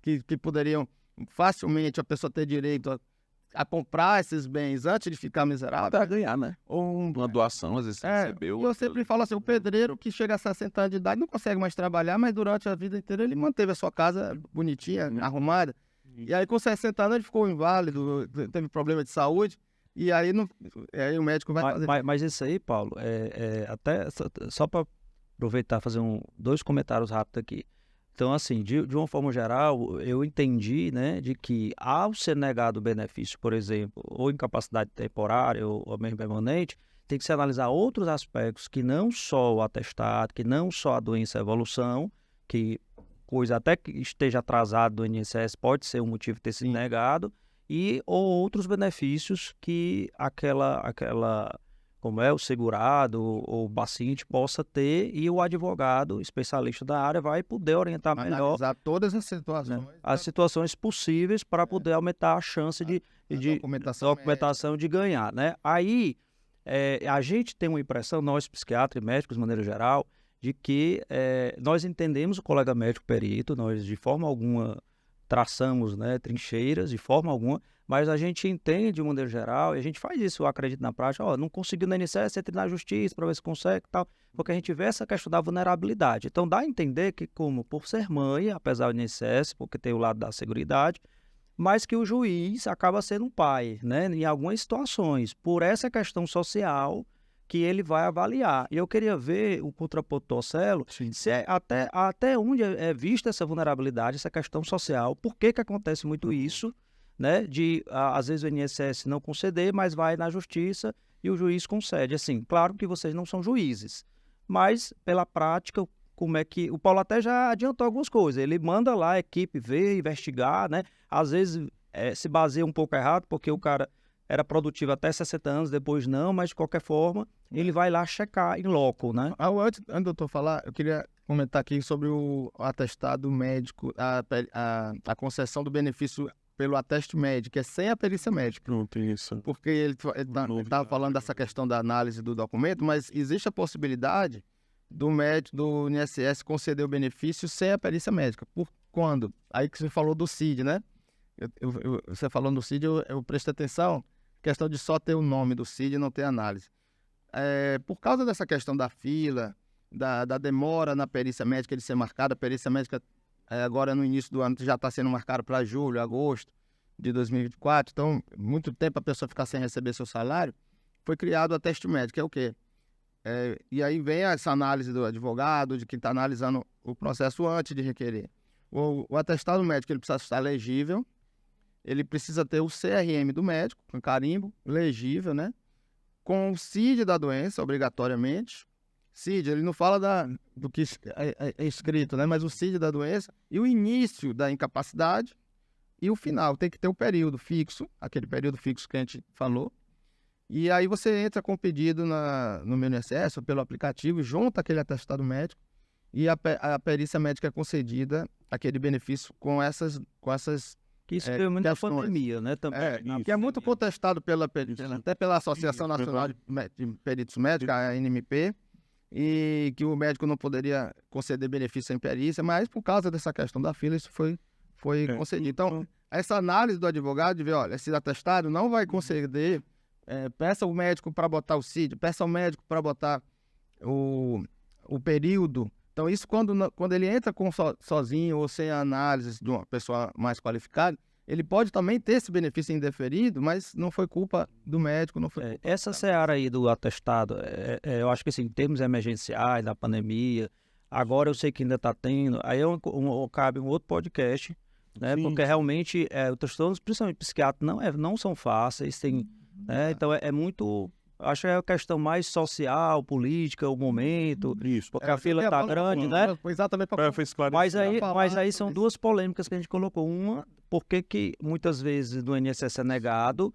que poderiam facilmente a pessoa ter direito a comprar esses bens antes de ficar miserável. Para ganhar, né? Ou uma doação, às vezes você recebeu. Eu sempre falo assim, o pedreiro que chega a 60 anos de idade não consegue mais trabalhar, mas durante a vida inteira ele manteve a sua casa bonitinha, arrumada. E aí com 60 anos ele ficou inválido, teve problema de saúde. E aí, aí o médico vai fazer... Mas isso aí, Paulo, até só para aproveitar e fazer 2 comentários rápidos aqui. Então, assim, de uma forma geral, eu entendi, né, de que ao ser negado o benefício, por exemplo, ou incapacidade temporária ou mesmo permanente, tem que se analisar outros aspectos que não só o atestado, que não só a doença e a evolução, que coisa até que esteja atrasado do INSS pode ser um motivo de ter sido negado, ou outros benefícios que como é o segurado ou o paciente possa ter, e o advogado especialista da área vai poder orientar melhor, analisar todas as situações, né, as situações possíveis para poder aumentar a chance de documentação de ganhar, né? Aí a gente tem uma impressão, nós psiquiatras e médicos de maneira geral, de que nós entendemos o colega médico perito, nós de forma alguma traçamos, né, trincheiras de forma alguma, mas a gente entende de maneira geral, e a gente faz isso, eu acredito na prática, ó, não conseguiu no INSS, entra na justiça para ver se consegue e tal, porque a gente vê essa questão da vulnerabilidade. Então dá a entender que, como por ser mãe, apesar do INSS, porque tem o lado da seguridade, mas que o juiz acaba sendo um pai, né, em algumas situações, por essa questão social que ele vai avaliar. E eu queria ver o contraponto do Ocelo, se é até onde é vista essa vulnerabilidade, essa questão social, por que acontece muito isso, né, de às vezes o INSS não conceder, mas vai na justiça e o juiz concede. Assim, claro que vocês não são juízes, mas pela prática, como é que... O Paulo até já adiantou algumas coisas, ele manda lá a equipe ver, investigar, né, às vezes se baseia um pouco errado, porque o cara era produtivo até 60 anos, depois não, mas de qualquer forma, ele vai lá checar em loco, né? Antes do doutor falar, eu queria comentar aqui sobre o atestado médico, a concessão do benefício pelo ateste médico, que é sem a perícia médica. Pronto, isso. Porque ele estava falando dessa questão da análise do documento, mas existe a possibilidade do médico, do INSS, conceder o benefício sem a perícia médica. Por quando? Aí que você falou do CID, né? Você falando do CID, eu prestei atenção, questão de só ter o nome do CID e não ter análise. Por causa dessa questão da fila, da demora na perícia médica de ser marcada, a perícia médica agora no início do ano já está sendo marcada para julho, agosto de 2024, então muito tempo a pessoa ficar sem receber seu salário, foi criado o ateste médico, que é o quê? E aí vem essa análise do advogado, de quem está analisando o processo antes de requerer. O atestado médico ele precisa estar legível, ele precisa ter o CRM do médico, com carimbo, legível, né? Com o CID da doença, obrigatoriamente. CID, ele não fala do que é escrito, né? Mas o CID da doença e o início da incapacidade e o final. Tem que ter o período fixo, aquele período fixo que a gente falou. E aí você entra com o pedido no meu INSS ou pelo aplicativo, junta aquele atestado médico e a perícia médica é concedida, aquele benefício com essas Que isso foi muito na questões. pandemia, né? Também. Que é muito contestado até pela Associação Nacional de Peritos Médicos, a ANMP, e que o médico não poderia conceder benefício sem perícia, mas por causa dessa questão da fila, isso foi concedido. Então, essa análise do advogado de ver, olha, esse atestado não vai conceder, peça o médico para botar o CID, peça ao médico para botar o período. Então, isso quando ele entra sozinho ou sem a análise de uma pessoa mais qualificada, ele pode também ter esse benefício indeferido, mas não foi culpa do médico, não foi culpa Essa seara aí do atestado, eu acho que assim, em termos emergenciais, da pandemia, agora eu sei que ainda está tendo, aí cabe um outro podcast, né? Sim. Porque realmente os transtornos, principalmente psiquiátricos, não são fáceis, né? Então é muito... Acho que é a questão mais social, política, o momento, Isso. porque a fila está grande, né? Foi exatamente para Foi esclarecido. Mas aí são duas polêmicas que a gente colocou. Uma, porque que muitas vezes no INSS é negado,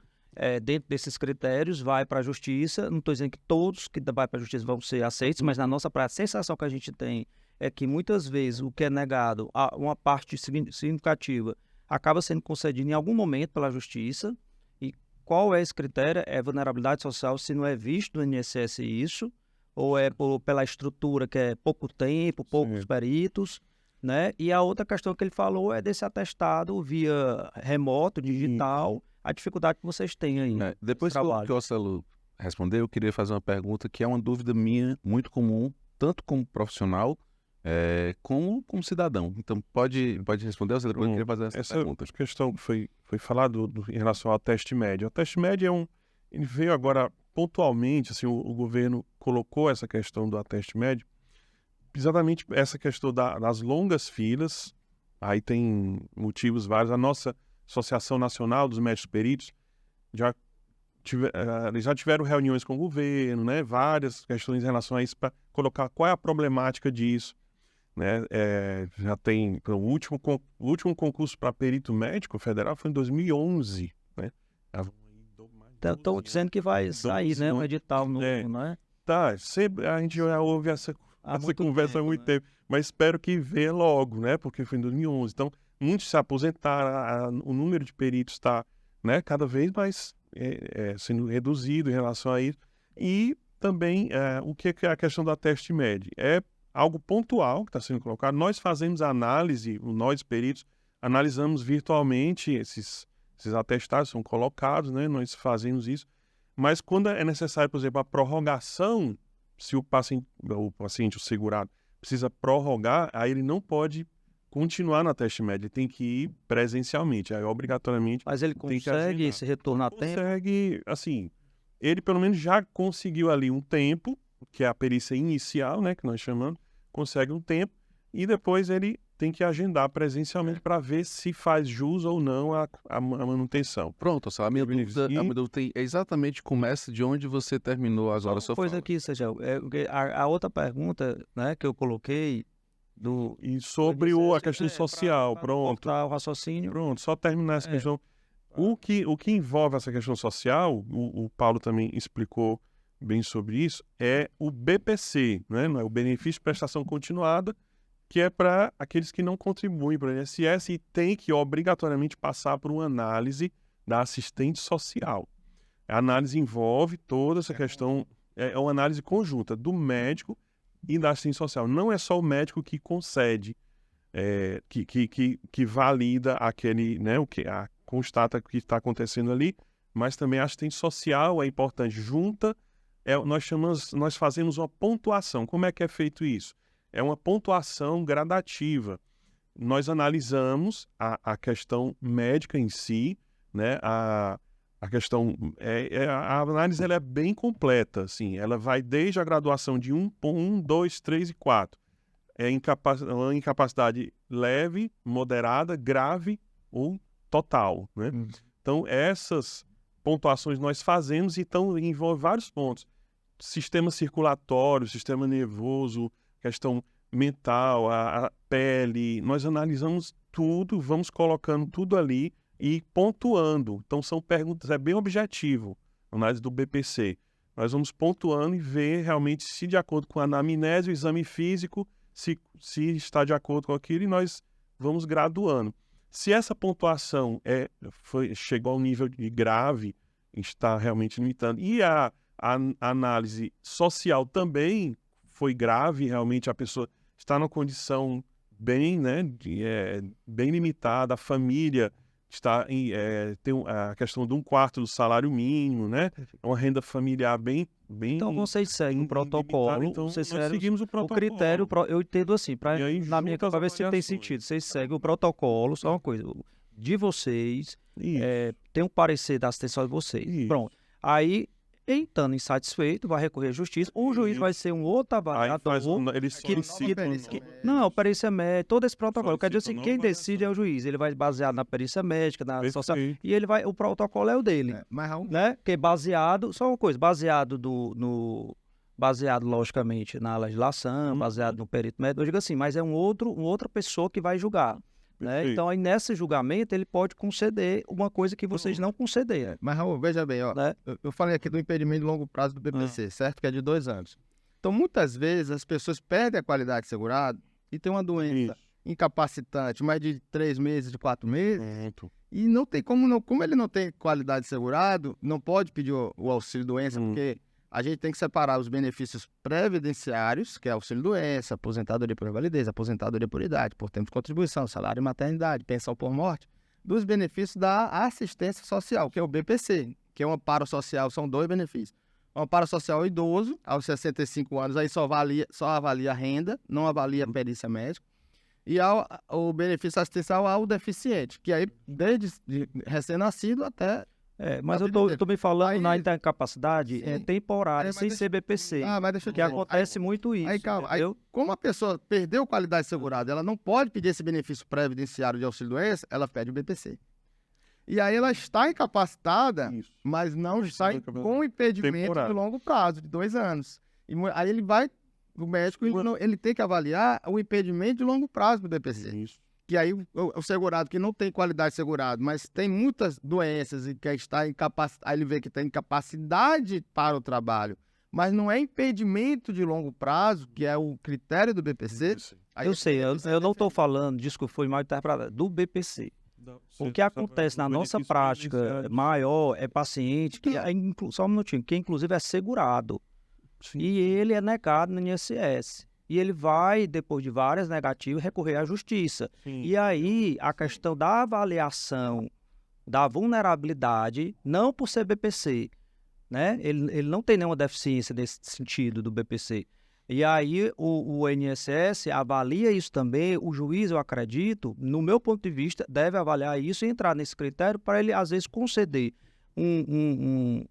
dentro desses critérios, vai para a justiça. Não estou dizendo que todos que vai para a justiça vão ser aceitos, mas na nossa prática, a sensação que a gente tem é que muitas vezes o que é negado, uma parte significativa, acaba sendo concedido em algum momento pela justiça. Qual é esse critério? É vulnerabilidade social, se não é visto no INSS isso, ou é pela estrutura que é pouco tempo, poucos peritos, né? E a outra questão que ele falou é desse atestado via remoto, digital, a dificuldade que vocês têm aí. Depois que o Ocelo respondeu, eu queria fazer uma pergunta que é uma dúvida minha, muito comum, tanto como profissional, como cidadão. Então, pode responder, Ocelo? Eu queria fazer essa pergunta. Essa questão que foi falado em relação ao teste médio. O teste médio ele veio agora pontualmente, assim, o governo colocou essa questão do ateste médio, exatamente essa questão das longas filas, aí tem motivos vários. A nossa Associação Nacional dos Médicos Peritos eles já tiveram reuniões com o governo, né, várias questões em relação a isso, para colocar qual é a problemática disso. Né? Já tem o último concurso para perito médico federal foi em 2011, né? Estão dizendo que vai sair, né, um edital novo, né? Tá, sempre a gente já ouve essa conversa há muito tempo, mas espero que venha logo, né? Porque foi em 2011. Então, muitos se aposentaram, o número de peritos está, né, cada vez mais sendo reduzido em relação a isso. E também o que é a questão da teste médio? É algo pontual que está sendo colocado. Nós fazemos a análise, nós peritos, analisamos virtualmente esses atestados, são colocados, né? Nós fazemos isso. Mas quando é necessário, por exemplo, a prorrogação, se o paciente, o segurado, precisa prorrogar, aí ele não pode continuar na teste médica, ele tem que ir presencialmente, aí obrigatoriamente. Mas ele tem que consegue agendar. esse retorno a tempo? Consegue, assim, ele pelo menos já conseguiu ali um tempo, que é a perícia inicial, né, que nós chamamos, consegue um tempo, e depois ele tem que agendar presencialmente para ver se faz jus ou não a manutenção. Pronto, a minha Beneficia. dúvida é exatamente começa de onde você terminou agora a sua Coisa fala. aqui, Sérgio, a outra pergunta, né, que eu coloquei E sobre a questão social, pronto. Cortar o raciocínio. Pronto, só terminar essa questão. O que envolve essa questão social, o Paulo também explicou bem sobre isso, é o BPC, né? O benefício de prestação continuada, que é para aqueles que não contribuem para o INSS e tem que obrigatoriamente passar por uma análise da assistente social. A análise envolve toda essa questão, é uma análise conjunta do médico e da assistente social. Não é só o médico que concede, que valida aquele, né, constata o que está acontecendo ali, mas também a assistente social é importante. Junta, nós fazemos uma pontuação. Como é que é feito isso? É uma pontuação gradativa. Nós analisamos a questão médica em si, né? A questão, a análise ela é bem completa, assim, ela vai desde a graduação de 1, 2, 3 e 4. Uma incapacidade leve, moderada, grave ou total, né? Então, essas pontuações nós fazemos e envolve vários pontos. Sistema circulatório, sistema nervoso, questão mental, a pele. Nós analisamos tudo, vamos colocando tudo ali e pontuando. Então, são perguntas, é bem objetivo, a análise do BPC. Nós vamos pontuando e ver realmente se de acordo com a anamnese, o exame físico, se está de acordo com aquilo, e nós vamos graduando. Se essa pontuação chegou ao nível de grave, está realmente limitando, e a análise social também foi grave, realmente a pessoa está numa condição bem, né, bem limitada, a família tem a questão de 1/4 do salário mínimo, né? É uma renda familiar bem Então vocês seguem o protocolo, então vocês nós seguimos o protocolo. critério, eu entendo assim, E aí, na minha junta as cabeça se tem avaliações. sentido. Vocês seguem o protocolo, só uma coisa, de vocês, Isso. tem um parecer da assistência de vocês. Isso. Pronto. Aí, estando insatisfeito, vai recorrer à justiça. O juiz vai ser um outro avaliador. Eles solicitam... Não, perícia médica, todo esse protocolo. Quer dizer assim, Solicita quem nova decide é o juiz. Ele vai baseado na perícia médica, na social. Perfeito. E o protocolo é o dele. Mas, Raul, Né? Que é baseado, só uma coisa, baseado logicamente na legislação, baseado no perito médico, eu digo assim, mas é uma outra pessoa que vai julgar. Né? Perfeito. Então, aí nesse julgamento, ele pode conceder uma coisa que vocês não concederam. Mas, Raul, veja bem, ó, Né? eu falei aqui do impedimento de longo prazo do BPC, certo? Que é de 2 anos. Então, muitas vezes, as pessoas perdem a qualidade de segurado e tem uma doença incapacitante, mais de 3 meses, de 4 meses, Pronto. e não tem como ele não tem qualidade de segurado, não pode pedir o auxílio-doença, porque a gente tem que separar os benefícios previdenciários, que é auxílio-doença, aposentadoria por invalidez, aposentadoria por idade, por tempo de contribuição, salário e maternidade, pensão por morte, dos benefícios da assistência social, que é o BPC, que é um amparo social, são 2 benefícios. O amparo social ao idoso, aos 65 anos, aí só avalia a renda, não avalia a perícia médica. E o benefício assistencial ao deficiente, que aí desde recém-nascido até... Mas eu tô me falando na incapacidade temporária, sem ser BPC. Mas deixa eu que dizer. acontece muito isso. Aí, calma. Aí, entendeu? como a pessoa perdeu qualidade de segurado, ela não pode pedir esse benefício previdenciário de auxílio-doença, ela pede o BPC. E aí ela está incapacitada, Isso. mas não está com impedimento Temporário. de longo prazo, de 2 anos. E aí ele vai, o médico, ele tem que avaliar o impedimento de longo prazo do BPC. Isso. Que aí o segurado que não tem qualidade de segurado, mas tem muitas doenças e que está incapacitado, aí ele vê que tem incapacidade para o trabalho, mas não é impedimento de longo prazo, que é o critério do BPC. Aí Eu sei, eu não estou falando, desculpa, foi mal interpretado, do BPC. O que acontece na nossa prática maior é paciente, que só um minutinho, que inclusive é segurado. Sim. E ele é negado no INSS. e ele vai, depois de várias negativas, recorrer à justiça. Sim. E aí, a questão da avaliação da vulnerabilidade, não por ser BPC, né? Ele não tem nenhuma deficiência nesse sentido do BPC. E aí o INSS avalia isso também, o juiz, eu acredito, no meu ponto de vista, deve avaliar isso e entrar nesse critério para ele, às vezes, conceder um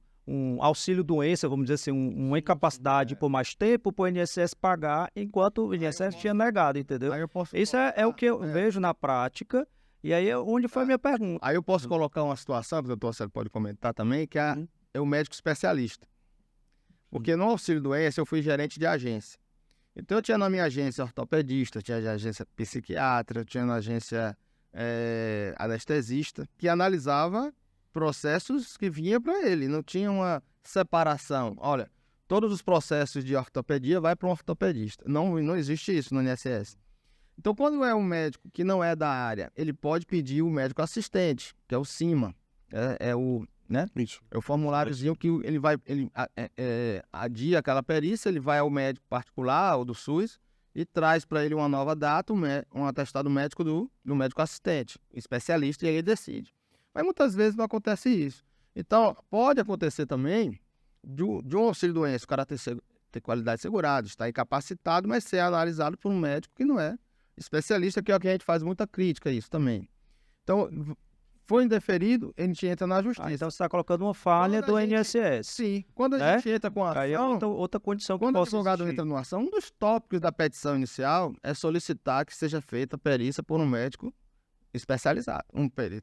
auxílio-doença, vamos dizer assim, uma incapacidade por mais tempo para o INSS pagar, enquanto o INSS tinha negado, entendeu? Aí eu posso Isso é o que eu vejo na prática, e aí é onde foi a minha pergunta. Aí eu posso colocar uma situação, que o doutor Célio pode comentar também, que é o médico especialista. Porque no auxílio-doença eu fui gerente de agência. Então eu tinha na minha agência ortopedista, tinha na agência psiquiatra, tinha na agência anestesista, que analisava processos que vinha para ele. Não tinha uma separação. Olha, todos os processos de ortopedia vai para um ortopedista. Não existe isso no INSS. Então, quando é um médico que não é da área, ele pode pedir o médico assistente, que é o CIMA. Isso. É o formuláriozinho que ele adia aquela perícia, ele vai ao médico particular ou do SUS e traz para ele uma nova data, um atestado médico do médico assistente, especialista, e aí ele decide. Mas muitas vezes não acontece isso. Então, pode acontecer também de um auxílio-doença, o cara ter qualidade segurada, estar incapacitado, mas ser analisado por um médico que não é especialista, que é o que a gente faz muita crítica a isso também. Então, foi indeferido, a gente entra na justiça. Então você está colocando uma falha do INSS. Sim, quando a gente entra com a ação... Aí é outra condição que quando o possa advogado existir. entra numa ação, um dos tópicos da petição inicial é solicitar que seja feita a perícia por um médico especializado.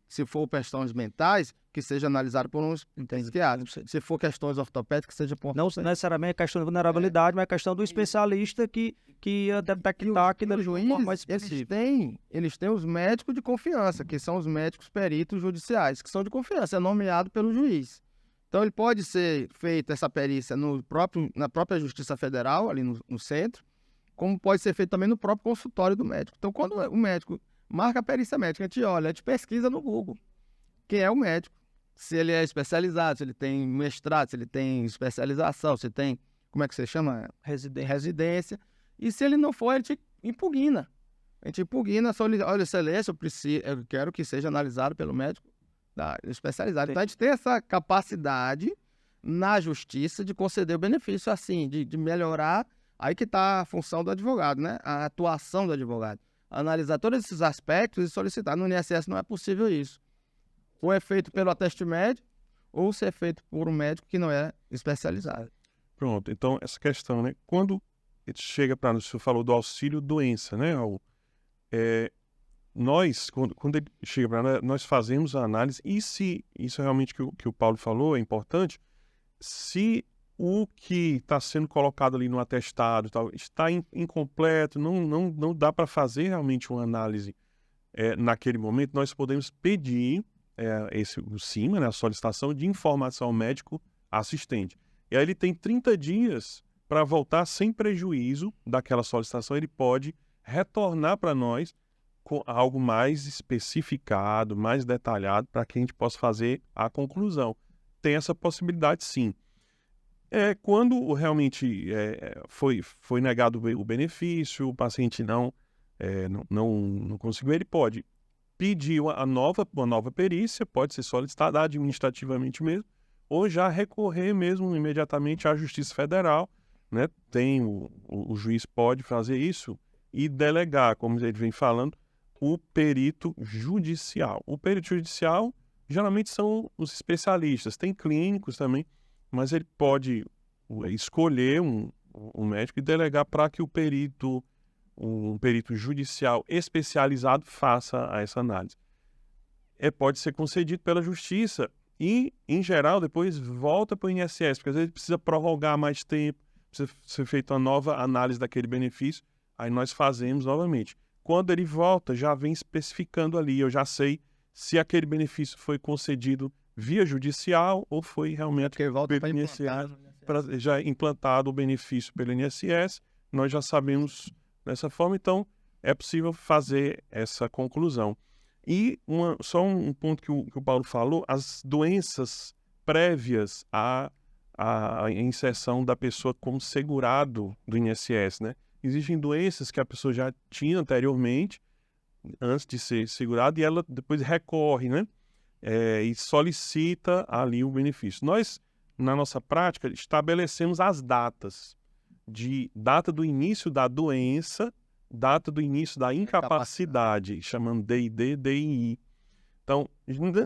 Se for questões mentais, que seja analisado por um psiquiatra. Se for questões ortopédicas, que seja por... Não necessariamente a questão de vulnerabilidade, mas a questão do especialista que ia detectar aquilo de forma mais específica. Eles têm os médicos de confiança, que são os médicos peritos judiciais, que são de confiança, é nomeado pelo juiz. Então, ele pode ser feita essa perícia na própria Justiça Federal, ali no centro, como pode ser feito também no próprio consultório do médico. Então, quando o médico marca a perícia médica, a gente olha, a gente pesquisa no Google quem é o médico, se ele é especializado, se ele tem mestrado, se ele tem especialização, se tem, como é que você chama? Residência. E se ele não for, a gente impugna. A gente impugna, olha, excelência, eu quero que seja analisado pelo médico especializado. Então, a gente tem essa capacidade na justiça de conceder o benefício, assim, de melhorar. Aí que está a função do advogado, né? A atuação do advogado. Analisar todos esses aspectos e solicitar. No INSS não é possível isso. Ou é feito pelo ateste médico, ou se é feito por um médico que não é especializado. Pronto, então essa questão, né? Quando chega para nós, o senhor falou do auxílio-doença, né? Quando ele chega para nós, nós fazemos a análise, e se isso realmente que o Paulo falou é importante, se o que está sendo colocado ali no atestado tal, está incompleto, não dá para fazer realmente uma análise naquele momento, nós podemos pedir o CIMA, né, a solicitação de informação ao médico assistente. E aí ele tem 30 dias para voltar sem prejuízo daquela solicitação, ele pode retornar para nós com algo mais especificado, mais detalhado, para que a gente possa fazer a conclusão. Tem essa possibilidade, sim. Quando realmente foi negado o benefício, o paciente não conseguiu, ele pode pedir uma nova perícia, pode ser solicitada administrativamente mesmo, ou já recorrer mesmo imediatamente à Justiça Federal, né? O juiz pode fazer isso e delegar, como ele vem falando, o perito judicial. O perito judicial geralmente são os especialistas, tem clínicos também, mas ele pode escolher um médico e delegar para que um perito judicial especializado faça essa análise. Pode ser concedido pela justiça e, em geral, depois volta para o INSS, porque às vezes precisa prorrogar mais tempo, precisa ser feita uma nova análise daquele benefício, aí nós fazemos novamente. Quando ele volta, já vem especificando ali, eu já sei se aquele benefício foi concedido via judicial ou foi realmente pelo INSS, já implantado o benefício pelo INSS, nós já sabemos dessa forma, então é possível fazer essa conclusão. E só um ponto que o Paulo falou, as doenças prévias à inserção da pessoa como segurado do INSS, né? existem doenças que a pessoa já tinha anteriormente, antes de ser segurada, e ela depois recorre, né? E solicita ali o benefício. Nós, na nossa prática, estabelecemos as datas data do início da doença, data do início da incapacidade, chamando DID, DII. Então,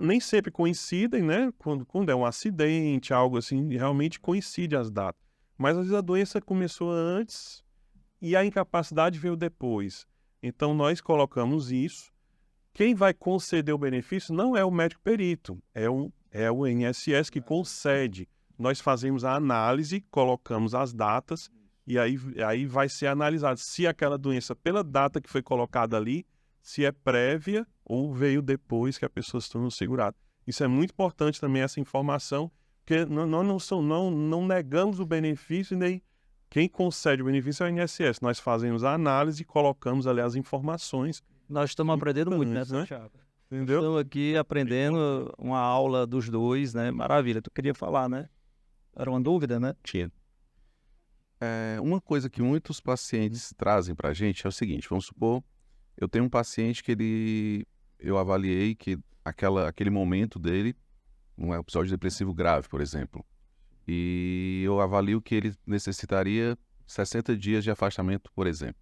nem sempre coincidem, né? Quando é um acidente, algo assim, realmente coincide as datas. Mas às vezes a doença começou antes e a incapacidade veio depois. Então, nós colocamos isso. Quem vai conceder o benefício não é o médico perito, é o INSS que concede. Nós fazemos a análise, colocamos as datas, e aí vai ser analisado se aquela doença, pela data que foi colocada ali, se é prévia ou veio depois que a pessoa se tornou segurada. Isso é muito importante também, essa informação, porque nós não negamos o benefício, e nem quem concede o benefício é o INSS. Nós fazemos a análise e colocamos ali as informações. Nós estamos aprendendo muito, né, né? Santiago? Entendeu? Estamos aqui aprendendo uma aula dos dois, né? Maravilha. Tu queria falar, né? Era uma dúvida, né? Tinha. Uma coisa que muitos pacientes trazem para a gente é o seguinte: vamos supor, eu tenho um paciente que eu avaliei que aquele momento dele, um episódio depressivo grave, por exemplo, e eu avalio que ele necessitaria 60 dias de afastamento, por exemplo.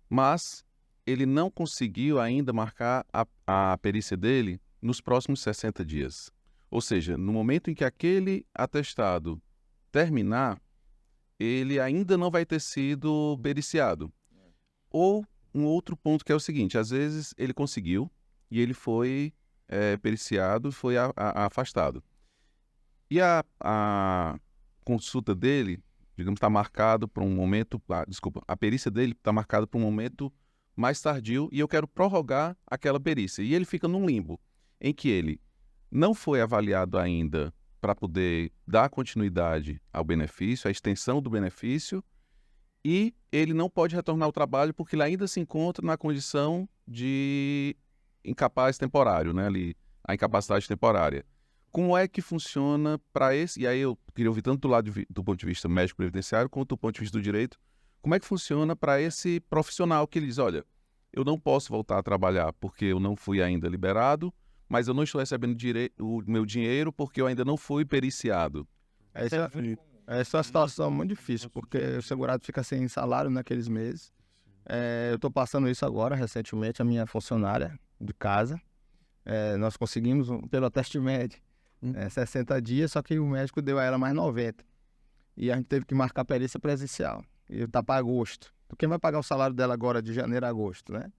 Mas ele não conseguiu ainda marcar a perícia dele nos próximos 60 dias. Ou seja, no momento em que aquele atestado terminar, ele ainda não vai ter sido periciado. Ou um outro ponto que é o seguinte: às vezes ele conseguiu e ele foi periciado, foi afastado. E a consulta dele, digamos, está marcado para um momento... a perícia dele está marcada para um momento mais tardio e eu quero prorrogar aquela perícia. E ele fica num limbo, em que ele não foi avaliado ainda para poder dar continuidade ao benefício, à extensão do benefício, e ele não pode retornar ao trabalho porque ele ainda se encontra na condição de incapaz temporário, né? Ali, a incapacidade temporária. Como é que funciona para esse... E aí eu queria ouvir tanto do ponto de vista médico-previdenciário quanto do ponto de vista do direito. Como é que funciona para esse profissional que ele diz: olha, eu não posso voltar a trabalhar porque eu não fui ainda liberado, mas eu não estou recebendo o meu dinheiro porque eu ainda não fui periciado. Essa é uma situação muito difícil, porque o segurado fica sem salário naqueles meses. Eu estou passando isso agora, recentemente, a minha funcionária de casa. Nós conseguimos, pelo teste médico, 60 dias, só que o médico deu a ela mais 90. E a gente teve que marcar a perícia presencial. E está para agosto. Então, quem vai pagar o salário dela agora de janeiro a agosto, né?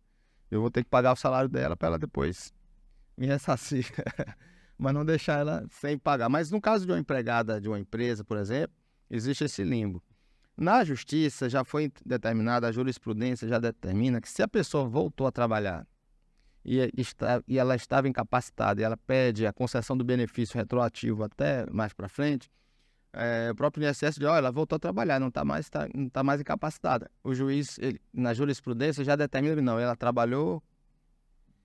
Eu vou ter que pagar o salário dela para ela depois me ressarcir. Mas não deixar ela sem pagar. Mas no caso de uma empregada de uma empresa, por exemplo, existe esse limbo. Na justiça já foi determinada, a jurisprudência já determina que se a pessoa voltou a trabalhar e ela estava incapacitada e ela pede a concessão do benefício retroativo até mais para frente, o próprio INSS diz: olha, ela voltou a trabalhar, não está mais incapacitada. O juiz, na jurisprudência, já determina que não, ela trabalhou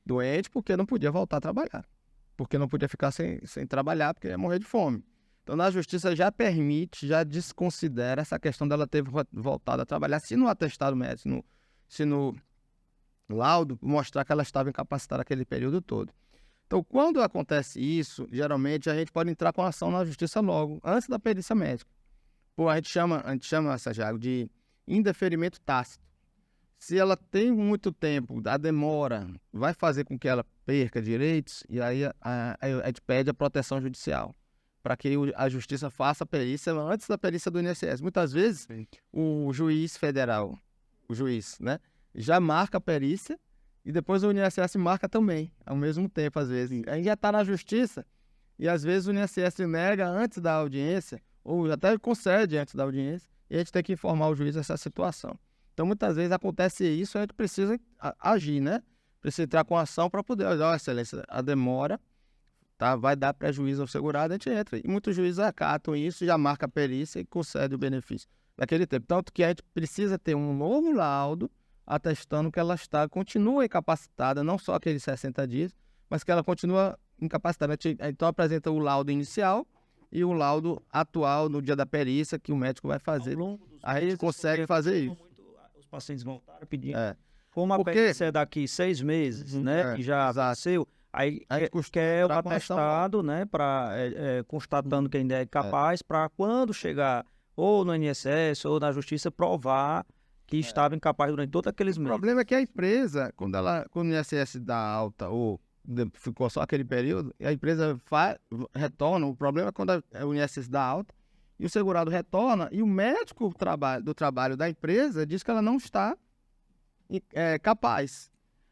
doente porque não podia voltar a trabalhar, porque não podia ficar sem trabalhar, porque ia morrer de fome. Então, na justiça já permite, já desconsidera essa questão dela ter voltado a trabalhar, se no atestado médico, se no laudo mostrar que ela estava incapacitada aquele período todo. Então, quando acontece isso, geralmente a gente pode entrar com ação na justiça logo, antes da perícia médica. A gente chama, Santiago, de indeferimento tácito. Se ela tem muito tempo, a demora vai fazer com que ela perca direitos, e aí a gente pede a proteção judicial, para que a justiça faça a perícia antes da perícia do INSS. Muitas vezes, o juiz federal, né, já marca a perícia e depois o INSS marca também, ao mesmo tempo, às vezes. Aí já está na justiça e, às vezes, o INSS nega antes da audiência ou até concede antes da audiência e a gente tem que informar o juiz dessa situação. Então, muitas vezes acontece isso e a gente precisa agir, né? Precisa entrar com ação para poder... Olha, excelência, a demora... Tá, vai dar prejuízo ao segurado, a gente entra. E muitos juízes acatam isso, já marca a perícia e concede o benefício naquele tempo. Tanto que a gente precisa ter um novo laudo atestando que ela continua incapacitada, não só aqueles 60 dias, mas que ela continua incapacitada. Então apresenta o laudo inicial e o laudo atual no dia da perícia que o médico vai fazer. Aí ele consegue fazer isso. pacientes voltaram pedindo. É. Como a Porque- perícia é daqui 6 meses, né? É, E já exato. venceu, aí Aí quer um pra constatar atestado, né? Constatando que ainda é capaz, para quando chegar ou no INSS ou na justiça, provar que estava incapaz durante todos aqueles O meses. problema é que a empresa, quando o INSS dá alta ou ficou só aquele período, e a empresa retorna, o problema é quando o INSS dá alta e o segurado retorna e o médico do trabalho da empresa diz que ela não está capaz.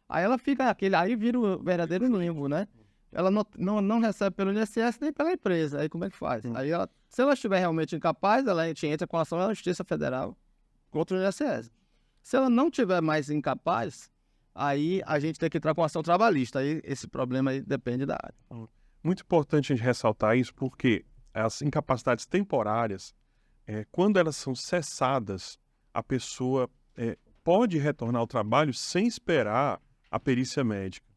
Aí ela fica aí vira o verdadeiro limbo, né? Ela não recebe pelo INSS nem pela empresa. Aí como é que faz? Aí se ela estiver realmente incapaz, a gente entra com ação na Justiça Federal contra o INSS. Se ela não tiver mais incapaz, aí a gente tem que entrar com ação trabalhista. Aí esse problema aí depende da área. Muito importante a gente ressaltar isso, porque as incapacidades temporárias, quando elas são cessadas, a pessoa pode retornar ao trabalho sem esperar a perícia médica.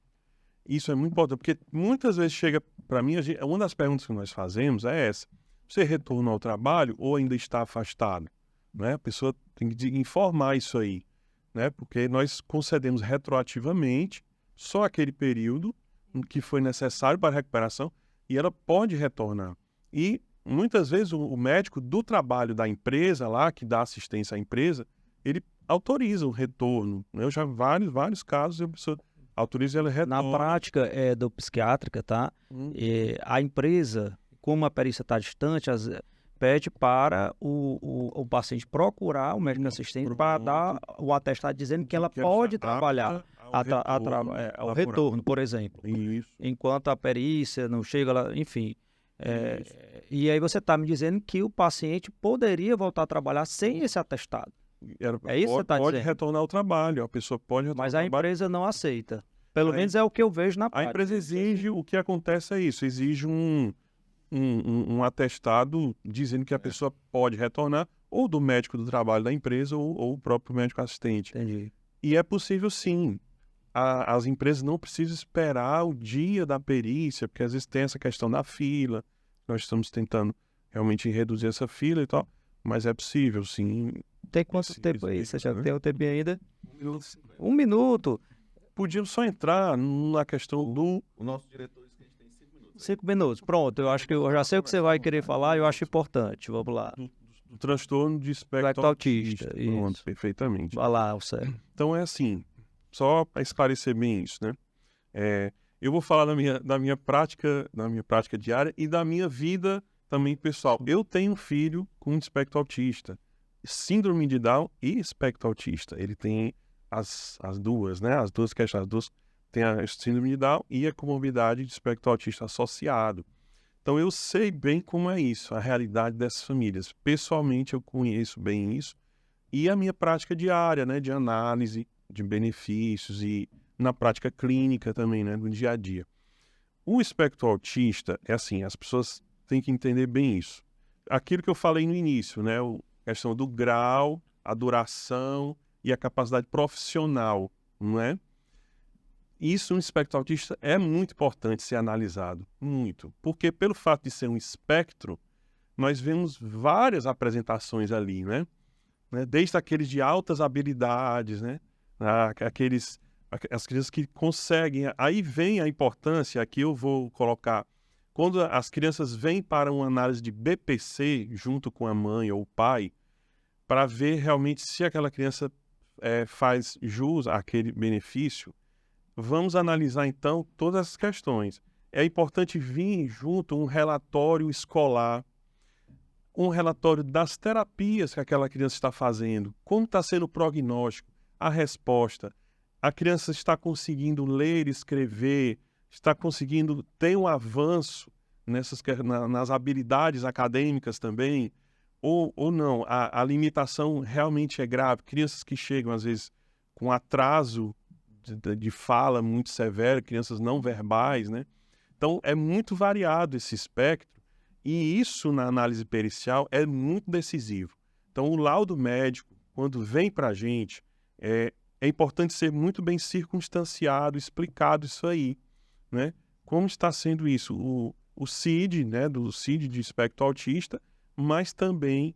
Isso é muito importante, porque muitas vezes chega para mim, uma das perguntas que nós fazemos é essa: você retornou ao trabalho ou ainda está afastado? Né? A pessoa tem que informar isso aí, né? Porque nós concedemos retroativamente só aquele período que foi necessário para a recuperação e ela pode retornar. E muitas vezes o médico do trabalho da empresa lá, que dá assistência à empresa, ele autoriza o retorno. Eu já vários casos, a pessoa autoriza e ela retorna. Na prática do psiquiátrica, tá? A empresa, como a perícia está distante, pede para o paciente procurar o médico assistente para dar o atestado dizendo que ela pode trabalhar ao retorno, por exemplo. Isso. Enquanto a perícia não chega lá, enfim. E aí você está me dizendo que o paciente poderia voltar a trabalhar sem esse atestado. É isso que você está dizendo? Pode retornar ao trabalho, a pessoa pode retornar Mas ao a trabalho. empresa não aceita. Pelo menos é o que eu vejo na A prática. empresa exige, o que acontece é isso, exige um atestado dizendo que a pessoa pode retornar, ou do médico do trabalho da empresa, ou o próprio médico assistente. Entendi. E é possível sim. As empresas não precisam esperar o dia da perícia, porque às vezes tem essa questão da fila, nós estamos tentando realmente reduzir essa fila e tal, mas é possível sim. Tem quanto tempo aí? Você já tem o tempo ainda? 1 minuto. Podíamos só entrar na questão do... O nosso diretor disse que a gente tem 5 minutos. 5 minutos. Pronto, eu acho que eu já sei o que você vai querer falar e eu acho importante. Vamos lá. do transtorno de espectro Espectro autista, Pronto, isso. perfeitamente. Vai lá, Sérgio. Então é assim, só para esclarecer bem isso, né? Eu vou falar da minha prática diária e da minha vida também pessoal. Eu tenho um filho com espectro autista, síndrome de Down e espectro autista. Ele tem as duas, né? As duas questões, tem a síndrome de Down e a comorbidade de espectro autista associado. Então eu sei bem como é isso, a realidade dessas famílias. Pessoalmente eu conheço bem isso e a minha prática diária, né, de análise de benefícios e na prática clínica também, né, no dia a dia. O espectro autista é assim, as pessoas têm que entender bem isso. Aquilo que eu falei no início, né, a questão do grau, a duração e a capacidade profissional, não é? Isso no espectro autista é muito importante ser analisado, muito. Porque pelo fato de ser um espectro, nós vemos várias apresentações ali, né? Desde aqueles de altas habilidades, né? As crianças que conseguem... Aí vem a importância, aqui eu vou colocar, quando as crianças vêm para uma análise de BPC, junto com a mãe ou o pai, para ver realmente se aquela criança faz jus àquele benefício, vamos analisar, então, todas as questões. É importante vir junto um relatório escolar, um relatório das terapias que aquela criança está fazendo, como está sendo o prognóstico, a resposta. A criança está conseguindo ler, escrever, está conseguindo ter um avanço nas habilidades acadêmicas também, ou não, a limitação realmente é grave. Crianças que chegam, às vezes, com atraso de fala muito severa, crianças não verbais, né? Então, é muito variado esse espectro e isso na análise pericial é muito decisivo. Então, o laudo médico, quando vem para a gente, é importante ser muito bem circunstanciado, explicado isso aí, né? Como está sendo isso? O CID, né, do CID de espectro autista, mas também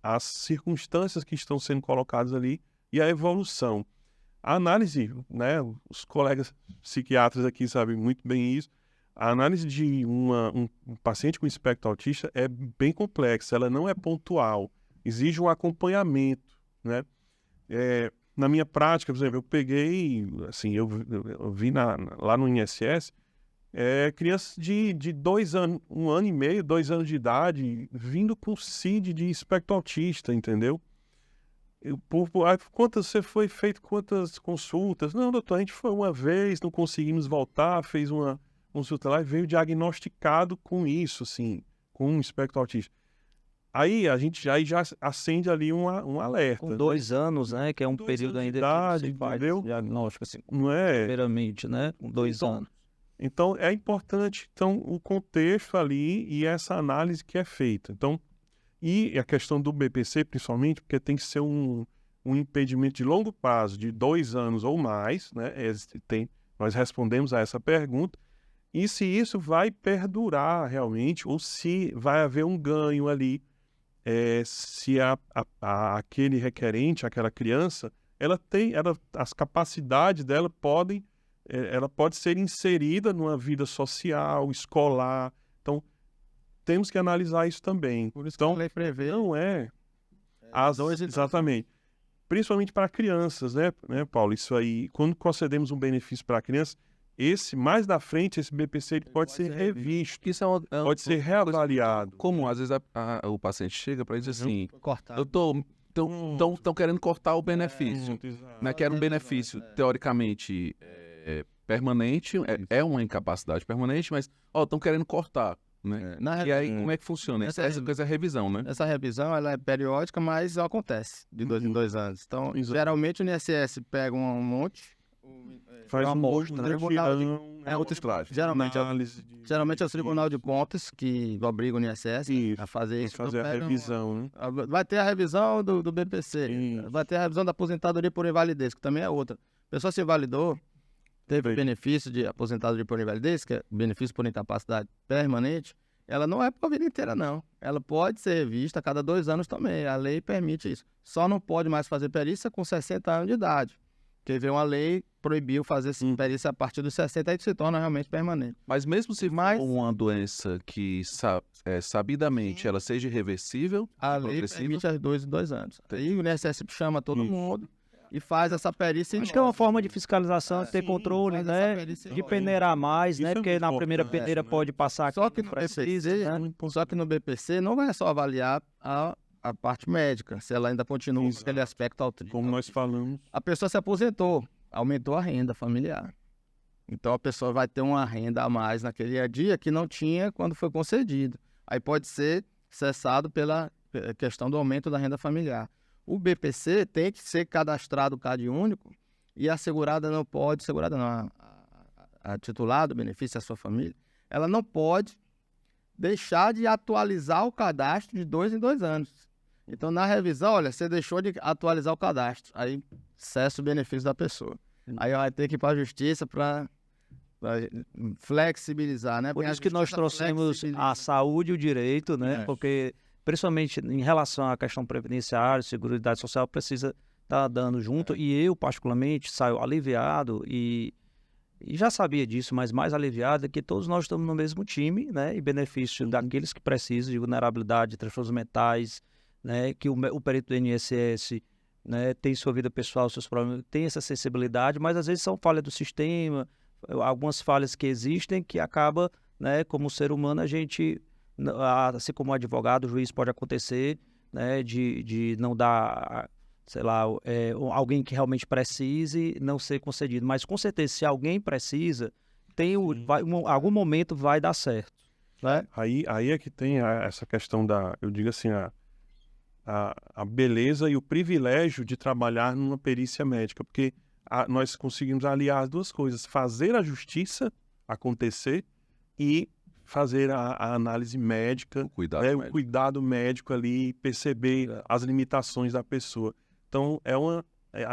as circunstâncias que estão sendo colocadas ali e a evolução. A análise, né, os colegas psiquiatras aqui sabem muito bem isso, a análise de um paciente com espectro autista é bem complexa, ela não é pontual, exige um acompanhamento, né? Na minha prática, por exemplo, eu peguei, assim, eu vi lá no INSS, crianças de 2 anos, 1 ano e meio, 2 anos de idade, vindo com CID de espectro autista, entendeu? Você foi feito quantas consultas? Não, doutor, a gente foi uma vez, não conseguimos voltar, fez uma consulta lá e veio diagnosticado com isso, assim, com um espectro autista. Aí a gente já acende ali um alerta. Com 2 anos, né? Que é um 2 período anos de ainda idade, que se faz entendeu? diagnóstico, assim, Não é? primeiramente, né? Com 2 Então, anos. Então, é importante o contexto ali e essa análise que é feita. Então, e a questão do BPC, principalmente, porque tem que ser um impedimento de longo prazo, de 2 anos ou mais, né? Nós respondemos a essa pergunta, e se isso vai perdurar realmente, ou se vai haver um ganho ali, se aquele requerente, aquela criança, as capacidades dela ela pode ser inserida numa vida social, escolar. Então, temos que analisar isso também. Por isso então, que a lei prevê. Não exatamente. Principalmente para crianças, né, Paulo? Isso aí, quando concedemos um benefício para a criança, mais da frente, esse BPC ele pode ser revisto, Isso pode ser reavaliado. comum. Às vezes o paciente chega para dizer assim, Cortado. estão querendo cortar o benefício. Né? Que era um benefício, teoricamente, permanente, é uma incapacidade permanente, mas estão querendo cortar. Né? E aí, como é que funciona? Essa coisa é revisão, né? Essa revisão ela é periódica, mas acontece de 2 em 2 anos. Então, geralmente o INSS pega um monte, faz uma amostra, né? outra amostragem. Geralmente é o Tribunal de Contas que obriga o INSS a fazer isso. Fazer Então, a revisão, né? Vai ter a revisão do BPC, Isso. vai ter a revisão da aposentadoria por invalidez, que também é outra. A pessoa se invalidou, teve benefício de aposentadoria por invalidez, que é benefício por incapacidade permanente, ela não é para a vida inteira, não. Ela pode ser revista a cada 2 anos também. A lei permite isso. Só não pode mais fazer perícia com 60 anos de idade. Porque veio uma lei, proibiu fazer perícia a partir dos 60, aí se torna realmente permanente. Mas mesmo se for uma doença que sabidamente ela seja irreversível, a lei permite as 2 em 2 anos. Aí o INSS chama todo mundo e faz essa perícia. Acho que é uma forma de fiscalização, ter controle, né? De peneirar mais, né? Porque na primeira peneira pode passar aqui. Só que no BPC não vai só avaliar a parte médica, se ela ainda continua com aquele aspecto autista. Como nós falamos. A pessoa se aposentou, aumentou a renda familiar. Então a pessoa vai ter uma renda a mais naquele dia que não tinha quando foi concedido. Aí pode ser cessado pela questão do aumento da renda familiar. O BPC tem que ser cadastrado CadÚnico e a segurada não pode, a titular do benefício, a sua família, ela não pode deixar de atualizar o cadastro de 2 em 2 anos. Então, na revisão, olha, você deixou de atualizar o cadastro, aí cessa o benefício da pessoa. Aí vai ter que ir para a justiça para flexibilizar, né? Por isso que nós trouxemos a saúde e o direito, né? Porque, principalmente em relação à questão previdenciária, seguridade social, precisa estar dando junto. E eu, particularmente, saio aliviado e já sabia disso, mas mais aliviado, que todos nós estamos no mesmo time, né? E benefício daqueles que precisam de vulnerabilidade, de transtornos mentais, né? Que o perito do INSS, né, tem sua vida pessoal, seus problemas, tem essa sensibilidade, mas às vezes são falhas do sistema, algumas falhas que existem que acaba, né, como ser humano, a gente, assim como advogado, juiz, pode acontecer, né, de não dar, sei lá, alguém que realmente precise não ser concedido, mas com certeza se alguém precisa, algum momento vai dar certo, né? Aí é que tem essa questão eu digo assim, a beleza e o privilégio de trabalhar numa perícia médica, porque nós conseguimos aliar as duas coisas, fazer a justiça acontecer e fazer a análise médica, o cuidado médico ali, perceber as limitações da pessoa. Então,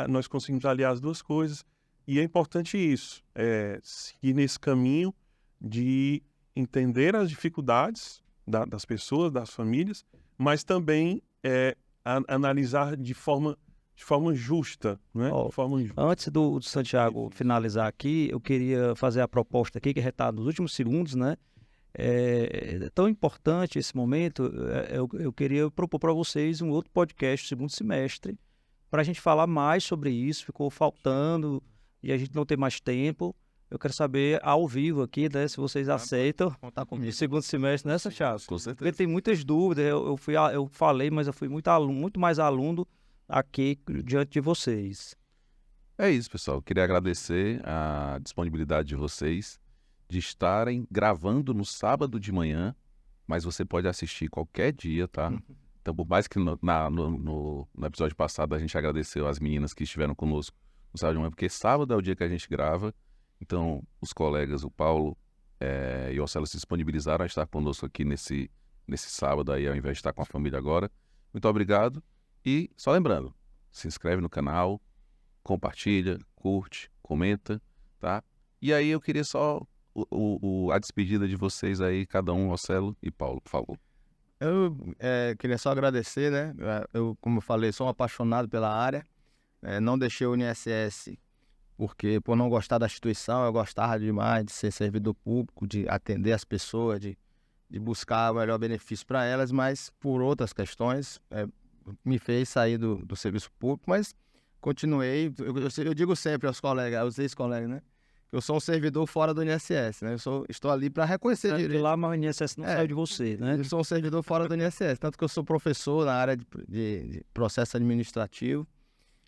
nós conseguimos aliar as duas coisas e é importante isso, seguir nesse caminho de entender as dificuldades das pessoas, das famílias, mas também analisar de forma de forma justa, né? Ó, De forma justa. Antes do Santiago finalizar aqui, eu queria fazer a proposta aqui, que já está nos últimos segundos, né? É tão importante esse momento, eu queria propor para vocês um outro podcast, segundo semestre, para a gente falar mais sobre isso. Ficou faltando e a gente não tem mais tempo. Eu quero saber ao vivo aqui, né, se vocês aceitam Contar no comigo. segundo semestre, né, Santiago? Com Porque certeza. tem muitas dúvidas, eu falei, mas eu fui muito mais aluno aqui diante de vocês. É isso, pessoal. Eu queria agradecer a disponibilidade de vocês de estarem gravando no sábado de manhã, mas você pode assistir qualquer dia, tá? Então, por mais que no episódio passado a gente agradeceu as meninas que estiveram conosco no sábado de manhã, porque sábado é o dia que a gente grava. Então, os colegas, o Paulo e o Ocelo se disponibilizaram a estar conosco aqui nesse sábado aí, ao invés de estar com a família agora. Muito obrigado. E só lembrando, se inscreve no canal, compartilha, curte, comenta, tá? E aí eu queria só a despedida de vocês aí, cada um, Ocelo e Paulo, por favor. Eu queria só agradecer, né? Eu, como eu falei, sou um apaixonado pela área. Não deixei o INSS porque, por não gostar da instituição, eu gostava demais de ser servidor público, de atender as pessoas, de buscar o melhor benefício para elas, mas por outras questões me fez sair do serviço público, mas continuei. Eu digo sempre aos colegas, aos ex-colegas, né? Eu sou um servidor fora do INSS, né? Estou ali para reconhecer De direito. lá, mas o INSS não saiu de você, né? Eu sou um servidor fora do INSS, tanto que eu sou professor na área de processo administrativo,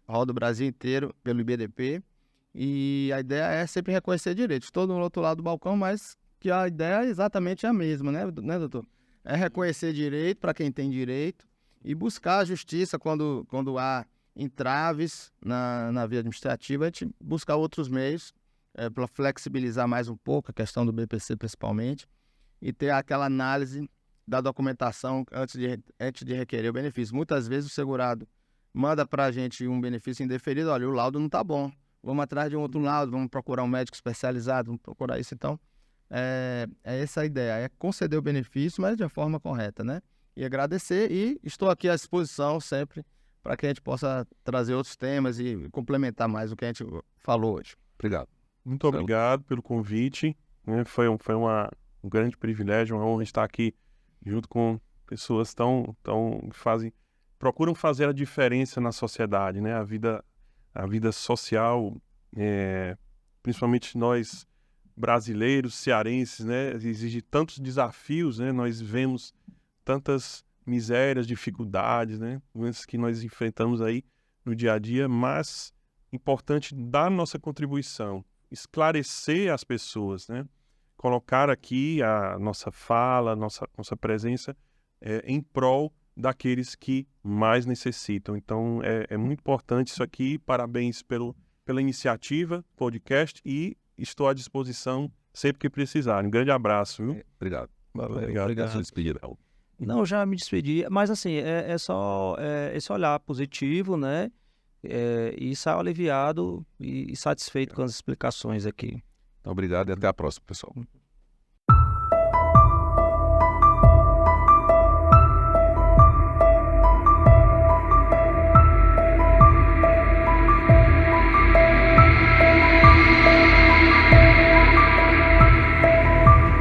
rodo o Brasil inteiro pelo IBDP, e a ideia é sempre reconhecer direitos. Estou do outro lado do balcão, mas que a ideia é exatamente a mesma, né, doutor? É reconhecer direito para quem tem direito e buscar a justiça quando há entraves na via administrativa, a gente buscar outros meios para flexibilizar mais um pouco a questão do BPC principalmente e ter aquela análise da documentação antes de requerer o benefício. Muitas vezes o segurado manda para a gente um benefício indeferido, olha, o laudo não está bom, vamos atrás de um outro laudo, vamos procurar um médico especializado, vamos procurar isso. Então, é essa a ideia, é conceder o benefício, mas de forma correta, né? E agradecer, e estou aqui à disposição sempre para que a gente possa trazer outros temas e complementar mais o que a gente falou hoje. Obrigado. Muito obrigado pelo convite, né? Foi um grande privilégio, uma honra estar aqui junto com pessoas que procuram fazer a diferença na sociedade, né? A vida social, principalmente nós brasileiros, cearenses, né? Exige tantos desafios, né? Nós vemos tantas misérias, dificuldades, né? Coisas que nós enfrentamos aí no dia a dia, mas importante dar nossa contribuição, esclarecer as pessoas, né? Colocar aqui a nossa fala, nossa presença em prol daqueles que mais necessitam. Então, é muito importante isso aqui. Parabéns pela iniciativa, podcast, e estou à disposição sempre que precisarem. Um grande abraço, viu? Obrigado. Obrigado. Sua despedida. Não, já me despedi, mas assim, é só esse olhar positivo, né? E saio aliviado e satisfeito com as explicações aqui. Então, obrigado e até a próxima, pessoal.